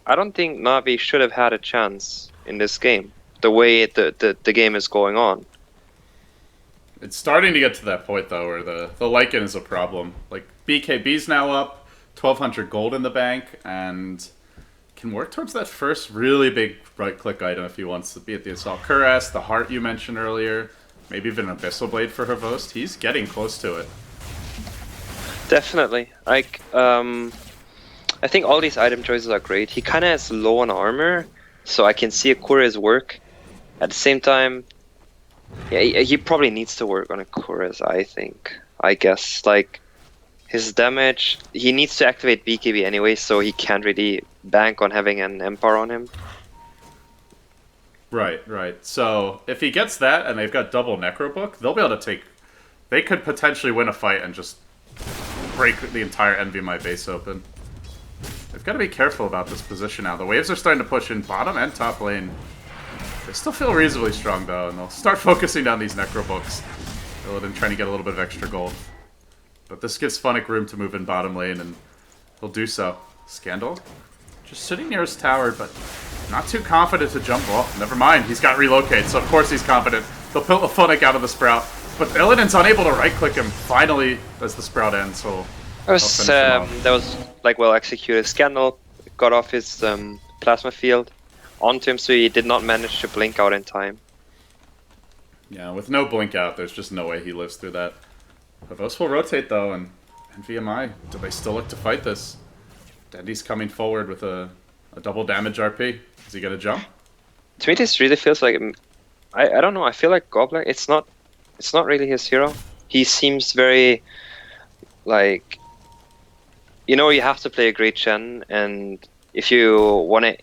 I don't think Navi should have had a chance in this game, the way the game is going on. It's starting to get to that point, though, where the Lycan is a problem. Like, BKB's now up, 1,200 gold in the bank, and can work towards that first really big right-click item if he wants to be at the Assault Cuirass, the Heart you mentioned earlier, maybe even an Abyssal Blade for Havost. He's getting close to it. Definitely. Like, I think all these item choices are great. He kind of has low on armor, so I can see a Cuirass work. At the same time, yeah, he probably needs to work on a Cuirass, I think. I guess, like, his damage, he needs to activate BKB anyway, so he can't really bank on having an Empire on him. Right. So, if he gets that, and they've got double Necrobook, they'll be able to take... They could potentially win a fight and just break the entire NVMI base open. They've got to be careful about this position now. The waves are starting to push in bottom and top lane. They still feel reasonably strong, though, and they'll start focusing down these Necrobooks. Illidan trying to get a little bit of extra gold. But this gives Funnick room to move in bottom lane, and he'll do so. Scandal? Just sitting near his tower, but not too confident to jump off. Never mind, he's got relocate, so of course he's confident. They'll pull the Funnick out of the Sprout. But Illidan's unable to right-click him, finally, as the Sprout ends, so... That was like well executed. Scandal got off his plasma field onto him, so he did not manage to blink out in time. Yeah, with no blink out, there's just no way he lives through that. Havos will rotate though, and NVMI, do they still look to fight this? Dendy's coming forward with a double damage RP. Is he gonna jump? To me, this really feels like I don't know. I feel like Goblin. It's not really his hero. He seems very like. You know, you have to play a great Chen, and if you wanna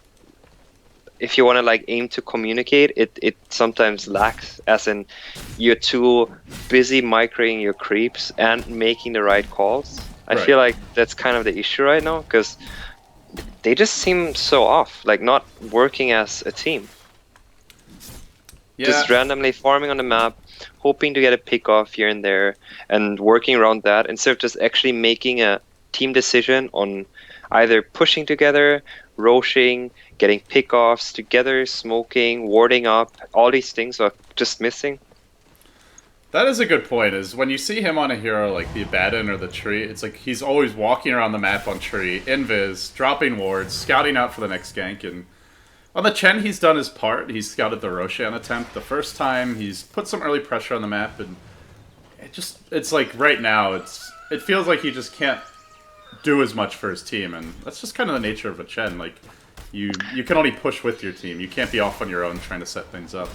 like aim to communicate, it sometimes lacks. As in, you're too busy microing your creeps and making the right calls. I feel like that's kind of the issue right now, because they just seem so off, like not working as a team. Yeah. Just randomly farming on the map, hoping to get a Pickoff here and there, and working around that instead of just actually making a team decision on either pushing together, roshing, getting Pickoffs together, smoking, warding up. All these things are just missing. That is a good point, is when you see him on a hero like the Abaddon or the Tree, it's like he's always walking around the map on Tree, invis, dropping wards, scouting out for the next gank, and on the Chen he's done his part. He's scouted the Roshan attempt the first time, he's put some early pressure on the map, and it's like right now, it feels like he just can't do as much for his team, and that's just kind of the nature of a Chen. Like, you can only push with your team. You can't be off on your own trying to set things up.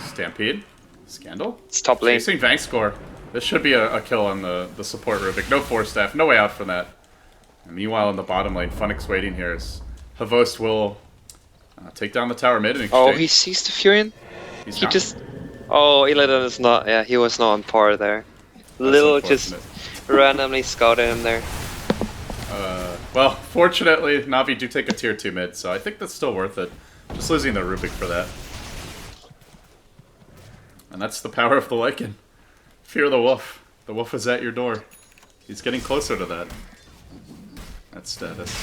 Stampede? Scandal? It's top lane. Chasing Vangscore. This should be a kill on the support Rubik. No Force Staff, no way out from that. And meanwhile, in the bottom lane, Funnick's waiting here as Havost will take down the tower mid in exchange. Oh, he sees the Furion? He not. Just... Oh, Illidan is not... Yeah, he was not on par there. Little just randomly scouted him there. Well, fortunately, Navi do take a tier 2 mid, so I think that's still worth it. Just losing the Rubik for that. And that's the power of the Lycan. Fear the wolf. The wolf is at your door. He's getting closer to that. That's status.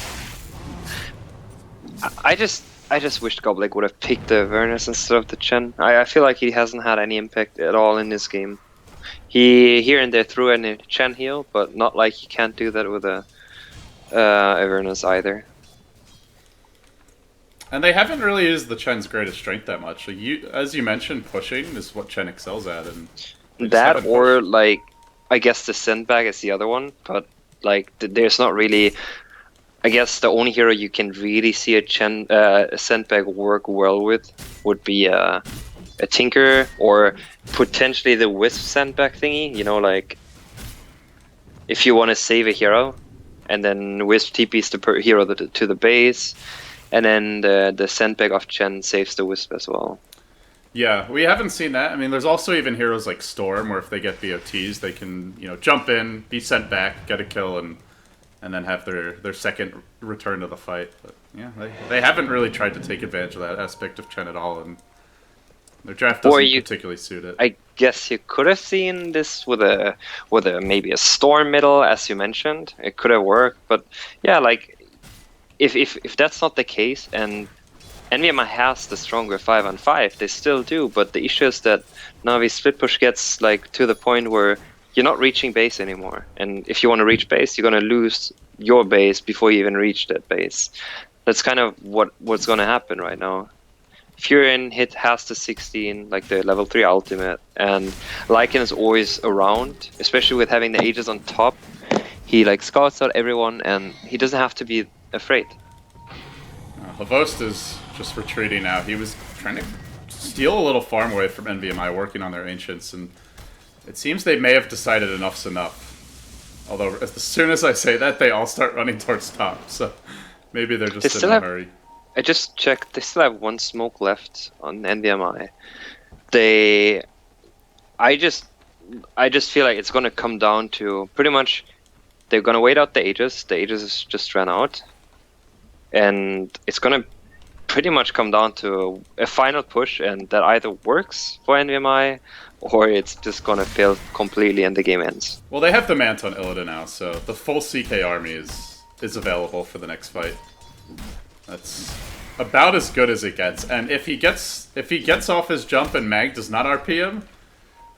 I just wished Goblik would have picked the awareness instead of the Chen. I feel like he hasn't had any impact at all in this game. He here and there threw in a Chen heal, but not like he can't do that with a awareness either. And they haven't really used the Chen's greatest strength that much. Like as you mentioned, pushing is what Chen excels at, and that or like I guess the sandbag is the other one, but like there's not really. I guess the only hero you can really see a sandbag work well with would be a Tinker or potentially the Wisp sandbag thingy. You know, like if you want to save a hero, and then Wisp TPs the hero to the base, and then the sandbag of Chen saves the Wisp as well. Yeah, we haven't seen that. I mean, there's also even heroes like Storm, where if they get BOTs, they can jump in, be sent back, get a kill, and then have their second return to the fight. But yeah, they haven't really tried to take advantage of that aspect of Chen at all, and their draft doesn't particularly suit it. I guess you could have seen this with a maybe a Storm middle, as you mentioned. It could have worked, but yeah, like if that's not the case, and NVMI has the stronger 5-on-5, they still do, but the issue is that Navi split push gets like to the point where you're not reaching base anymore, and if you want to reach base, you're gonna lose your base before you even reach that base. That's kind of what's gonna happen right now. Furion has the 16, like the level 3 ultimate, and Lycan is always around, especially with having the Aegis on top. He like scouts out everyone, and he doesn't have to be afraid. Havost is just retreating now. He was trying to steal a little farm away from NVMI, working on their Ancients, and it seems they may have decided enough's enough. Although, as soon as I say that, they all start running towards top, so maybe they're just in a hurry. I just checked, they still have one smoke left on NVMI. I just feel like it's gonna come down to pretty much they're gonna wait out the Aegis. The Aegis just ran out. And it's gonna pretty much come down to a final push, and that either works for NVMI or it's just gonna fail completely and the game ends. Well, they have the Mant on Illidan now, so the full CK army is available for the next fight. That's about as good as it gets. And if he gets off his jump and Mag does not RP him,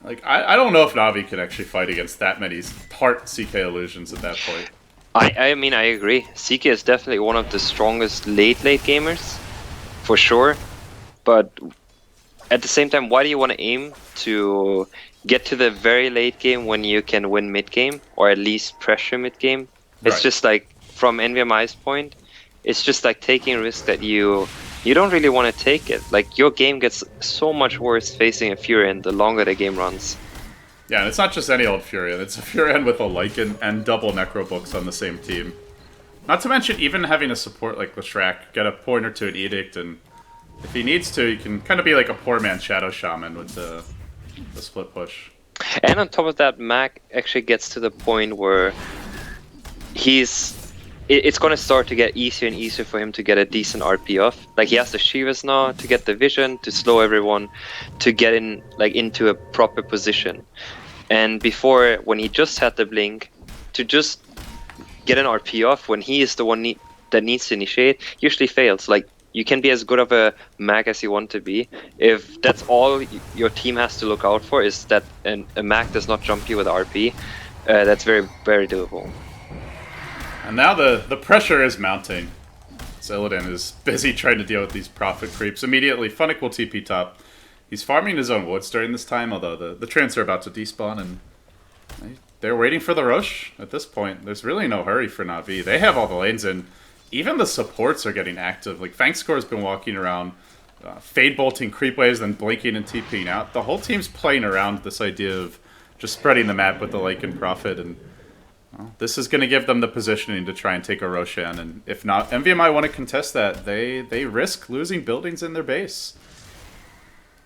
like I don't know if Navi can actually fight against that many part CK illusions at that point. I mean, I agree. CK is definitely one of the strongest late gamers, for sure. But at the same time, why do you want to aim to get to the very late game when you can win mid game, or at least pressure mid game? It's just like, from NVMI's point, it's just like taking a risk that you don't really want to take it. Like, your game gets so much worse facing a Furion the longer the game runs. Yeah, and it's not just any old Furion. It's a Furion with a Lycan and double Necrobooks on the same team. Not to mention even having a support like Leshrac, get a pointer to an Edict, and if he needs to, he can kind of be like a poor man's Shadow Shaman with the split push. And on top of that, Mac actually gets to the point where it's going to start to get easier and easier for him to get a decent RP off. Like, he has the Shivas now to get the vision, to slow everyone, to get in like into a proper position. And before, when he just had the blink, to just get an RP off when he is the one that needs to initiate, usually fails. Like, you can be as good of a mag as you want to be. If that's all your team has to look out for, is that a mag does not jump you with RP, that's very, very doable. And now the pressure is mounting. Illidan is busy trying to deal with these profit creeps. Immediately, Funnick will TP top. He's farming his own woods during this time, although the Treants are about to despawn, and they're waiting for the rush at this point. There's really no hurry for Navi. They have all the lanes in. Even the supports are getting active. Like, Fangscore's been walking around, fade bolting creep waves, then blinking and TPing out. The whole team's playing around this idea of just spreading the map with the Lycan Prophet, and well, this is going to give them the positioning to try and take a Roshan, and if not, NVMI want to contest that. They risk losing buildings in their base.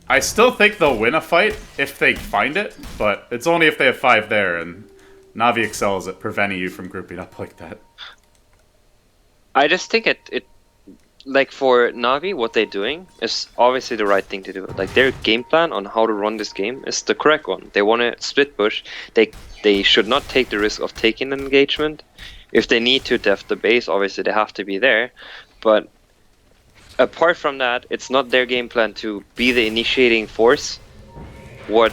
I still think they'll win a fight if they find it, but it's only if they have 5 there, and Navi excels at preventing you from grouping up like that. I just think it like, for Navi, what they're doing is obviously the right thing to do. Like, their game plan on how to run this game is the correct one. They want to split push. They should not take the risk of taking an engagement. If they need to def the base, obviously they have to be there. But apart from that, it's not their game plan to be the initiating force. What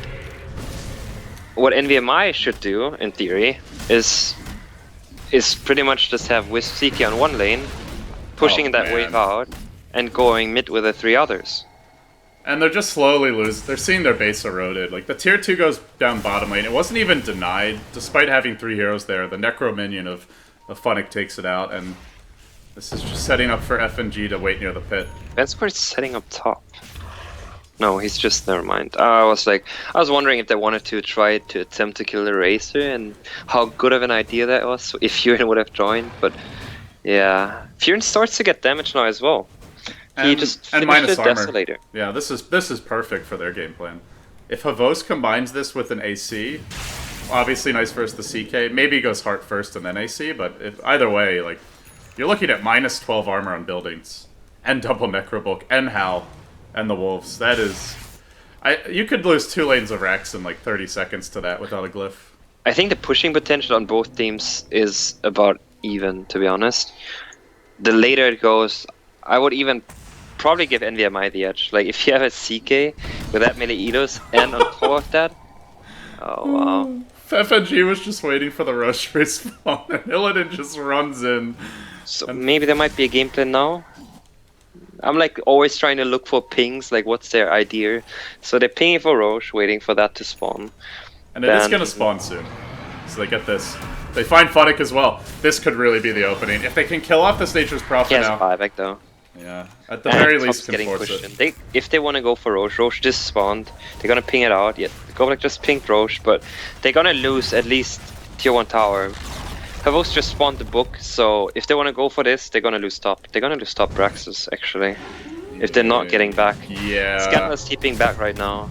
NVMI should do, in theory, is pretty much just have Wisp CK on one lane, pushing that wave out, and going mid with the 3 others. And they're just slowly losing. They're seeing their base eroded. Like, the tier 2 goes down bottom lane. It wasn't even denied, despite having 3 heroes there. The Necro minion of Funnick takes it out, and this is just setting up for FNG to wait near the pit. Vanscore's setting up top. No, he's just, never mind. I was wondering if they wanted to try to attempt to kill the Racer, and how good of an idea that was, if Furin would have joined, but yeah. Furin starts to get damage now as well. He just finished the Desolator. Yeah, this is perfect for their game plan. If Havos combines this with an AC, obviously nice versus the CK. Maybe he goes Heart first and then AC, but if either way, like, you're looking at minus 12 armor on buildings, and double Necrobook, and Hal, and the Wolves. That is... you could lose 2 lanes of Rax in like 30 seconds to that without a glyph. I think the pushing potential on both teams is about even, to be honest. The later it goes, I would even probably give NVMI the edge. Like, if you have a CK with that many Elos and on top of that... Oh, wow. FNG was just waiting for the rush respawn, and Illidan just runs in. So maybe there might be a game plan now? I'm like always trying to look for pings, like what's their idea. So they're pinging for Roche, waiting for that to spawn. And it is going to spawn soon. So they get this. They find Funnick as well. This could really be the opening. If they can kill off this Nature's Prophet now. He has a buyback though. Yeah, at the very least can force it. If they want to go for Roche, Roche just spawned. They're going to ping it out. Yeah, Goblek just pinged Roche, but they're going to lose at least tier 1 tower. Havos just spawned the book, so if they want to go for this, they're going to lose top. They're going to lose top Braxus, actually. If they're not getting back. Yeah. Scandal's TPing back right now.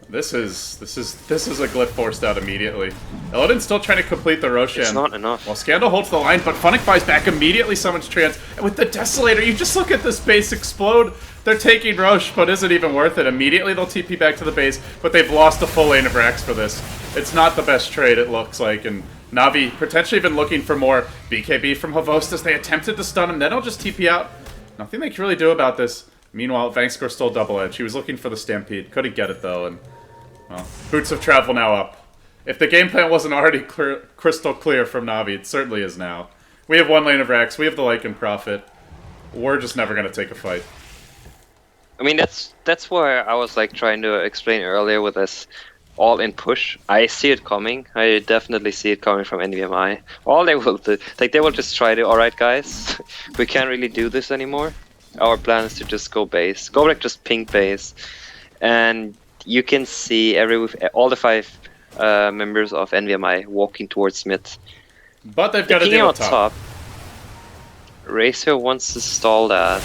This is a glyph forced out immediately. Illidan's still trying to complete the Roshan. It's not enough. Well, Scandal holds the line, but Funnick buys back immediately, summons Trance. And with the Desolator, you just look at this base explode. They're taking Roche, but is it even worth it? Immediately they'll TP back to the base, but they've lost a full lane of Rax for this. It's not the best trade, it looks like, and Navi potentially even looking for more BKB from Havostas. They attempted to stun him, then he'll just TP out. Nothing they can really do about this. Meanwhile, Vangscore stole double edge. He was looking for the Stampede. Couldn't get it, though, and... well, Boots of Travel now up. If the game plan wasn't already crystal clear from Navi, it certainly is now. We have 1 lane of Rax, we have the Lycan Prophet. We're just never going to take a fight. I mean, that's where I was like trying to explain earlier with this all-in push. I see it coming. I definitely see it coming from NVMI. All they will do, like they will just try to, alright guys, we can't really do this anymore. Our plan is to just go base. Go like just pink base. And you can see all the 5 members of NVMI walking towards mid. But they've got to deal with top. Racer wants to stall that.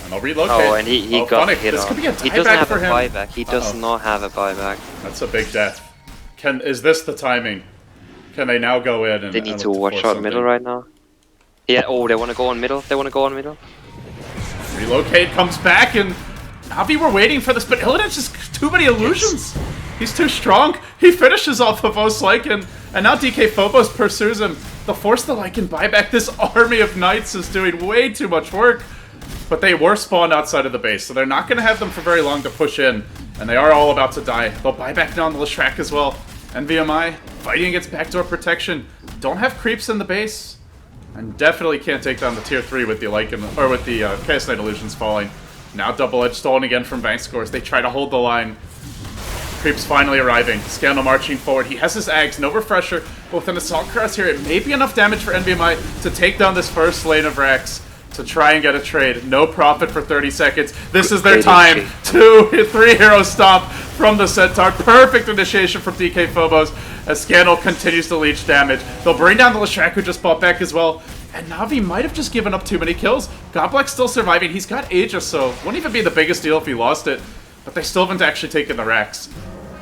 And I'll relocate. Oh, and he got hit this off. Could be a he doesn't have for a him. buyback. He does not have a buyback. That's a big death. Is this the timing? Can they now go in and... They need to watch out middle right now. Yeah, oh, they want to go on middle. They want to go on middle. Relocate comes back, and Navi were waiting for this, but Illidan's just too many illusions. He's too strong. He finishes off Havos Lycan, and now DK Phobos pursues him. They'll force the Lycan buyback. This army of knights is doing way too much work. But they were spawned outside of the base, so they're not going to have them for very long to push in. And they are all about to die. They'll buy back now on the Leshrac as well. NVMI fighting against backdoor protection. Don't have creeps in the base. And definitely can't take down the tier 3 with the Lycan, or with the Chaos Knight Illusions falling. Now double edge stolen again from Vangscore as they try to hold the line. Creeps finally arriving. Scandal marching forward. He has his Ags, no refresher, but with an Assault Cross here, it may be enough damage for NVMI to take down this first lane of Rax. To try and get a trade. No profit for 30 seconds. This is their time. 2-3 hero stomp from the Centaur. Perfect initiation from DK Phobos as Scandal continues to leech damage. They'll bring down the Leshrac who just bought back as well. And Navi might have just given up too many kills. Goblek's still surviving. He's got Aegis, so wouldn't even be the biggest deal if he lost it. But they still haven't actually taken the Rax.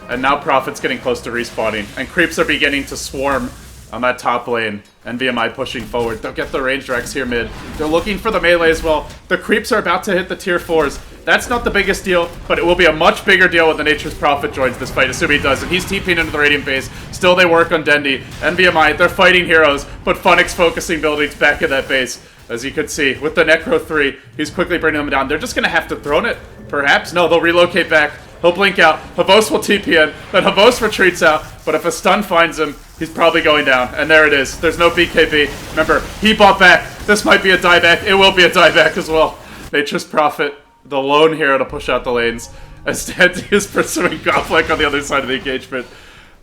And now Prophet's getting close to respawning. And creeps are beginning to swarm on that top lane. NVMI pushing forward. They'll get the ranged Rex here mid. They're looking for the melee as well. The creeps are about to hit the tier 4s. That's not the biggest deal, but it will be a much bigger deal when the Nature's Prophet joins this fight, assuming he does. And he's TPing into the Radiant base. Still they work on Dendi. NVMI, they're fighting heroes, but Funnick's focusing buildings back in that base. As you can see, with the Necro 3, he's quickly bringing them down. They're just going to have to throne it, perhaps. No, they'll relocate back. He'll blink out. Havos will TP in. Then Havos retreats out. But if a stun finds him, he's probably going down. And there it is. There's no BKB. Remember, he bought back. This might be a dieback. It will be a dieback as well. Nature's Prophet, the lone hero to push out the lanes. As Dandy is pursuing Goblik on the other side of the engagement.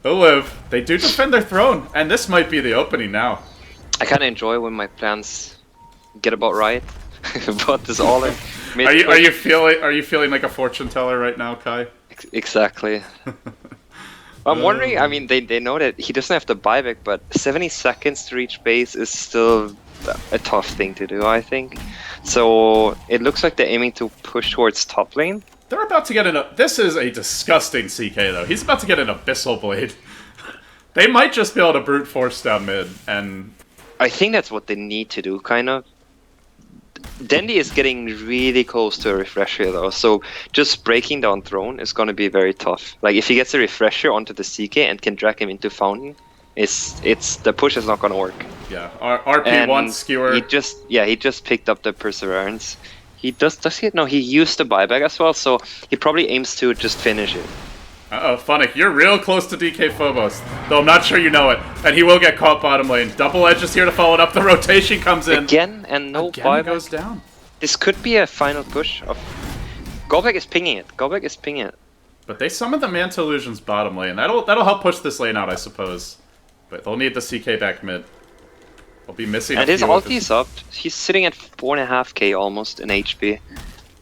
They'll live. They do defend their throne. And this might be the opening now. I kind of enjoy when my plans get about right. But this all in. Are you feeling like a fortune teller right now, Kai? Exactly. I'm wondering. I mean, they know that he doesn't have the buyback, but 70 seconds to reach base is still a tough thing to do, I think. So it looks like they're aiming to push towards top lane. They're about to get in a... This is a disgusting CK, though. He's about to get an Abyssal Blade. They might just be able to brute force down mid, and... I think that's what they need to do, kind of. Dandy is getting really close to a refresher, though, so just breaking down Throne is going to be very tough. Like, if he gets a refresher onto the CK and can drag him into Fountain, the push is not going to work. Yeah, RP1 skewer. He just picked up the Perseverance. Does he? No, he used the buyback as well, so he probably aims to just finish it. Uh-oh, Funnick, you're real close to DK Phobos, though I'm not sure you know it. And he will get caught bottom lane. Double Edge is here to follow it up. The rotation comes in. Again, and no buyback. Goes down. This could be a final push. Goblik is pinging it. But they summon the Manta Illusions bottom lane. That'll help push this lane out, I suppose. But they'll need the CK back mid. They'll be missing and his ulti is up. He's sitting at 4.5k almost in HP.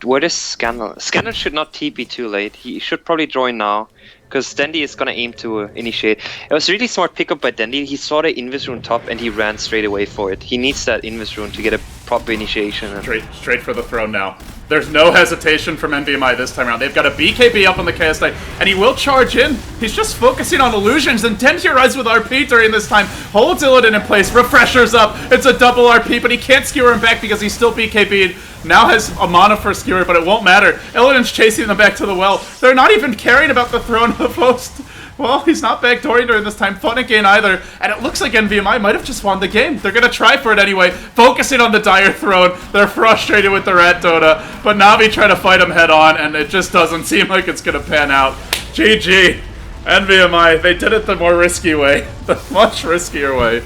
Where is Scandal? Scandal should not TP too late. He should probably join now, because Dandy is gonna aim to initiate. It was really smart pickup by Dandy. He saw the Invis rune top and he ran straight away for it. He needs that Invis rune to get a proper initiation. Straight for the throne now. There's no hesitation from NVMI this time around. They've got a BKB up on the Chaos Knight, and he will charge in. He's just focusing on illusions, and Dandy arrives with RP during this time. Holds Illidan in place, refreshers up. It's a double RP, but he can't skewer him back because he's still BKB'd. Now has a mana for skewer, but it won't matter. Illidan's chasing them back to the well. They're not even caring about the throne of host. Well, he's not backdooring during this time. Funnick ain't either. And it looks like NVMI might have just won the game. They're going to try for it anyway. Focusing on the Dire Throne. They're frustrated with the Rat Dota. But Navi trying to fight him head on, and it just doesn't seem like it's going to pan out. GG. NVMI, they did it the more risky way. The much riskier way.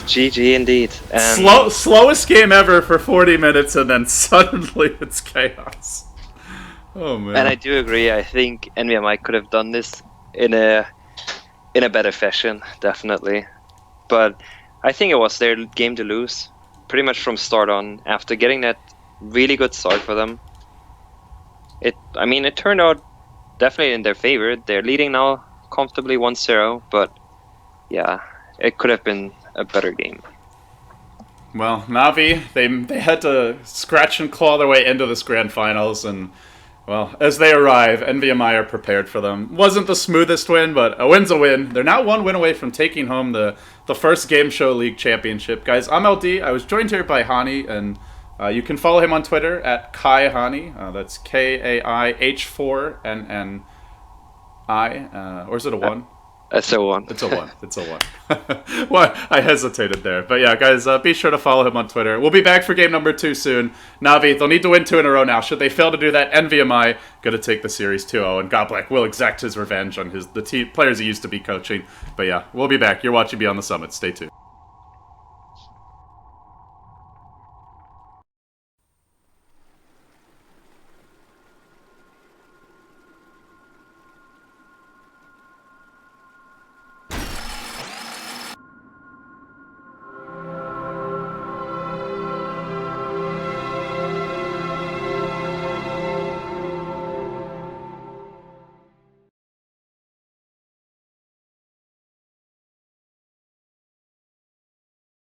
GG indeed. Slowest game ever for 40 minutes, and then suddenly it's chaos. Oh, man. And I do agree. I think NVMI could have done this in a better fashion, definitely. But I think it was their game to lose, pretty much from start on. After getting that really good start for them, it turned out definitely in their favor. They're leading now comfortably 1-0, but yeah, it could have been a better game. Well, Navi, they had to scratch and claw their way into this grand finals, and well, as they arrive, NVMI are prepared for them. Wasn't the smoothest win, but a win's a win. They're now one win away from taking home the first Gameshow League Championship. Guys, I'm LD. I was joined here by Hani, and you can follow him on Twitter at Kai Hani. That's Kai H4nn1. Or is it a 1? It's a 1. It's a 1. It's a 1. Well, I hesitated there. But yeah, guys, be sure to follow him on Twitter. We'll be back for game number 2 soon. Navi, they'll need to win 2 in a row now. Should they fail to do that, NVMI going to take the series 2-0, and Goblik will exact his revenge on the players he used to be coaching. But yeah, we'll be back. You're watching Beyond the Summit. Stay tuned.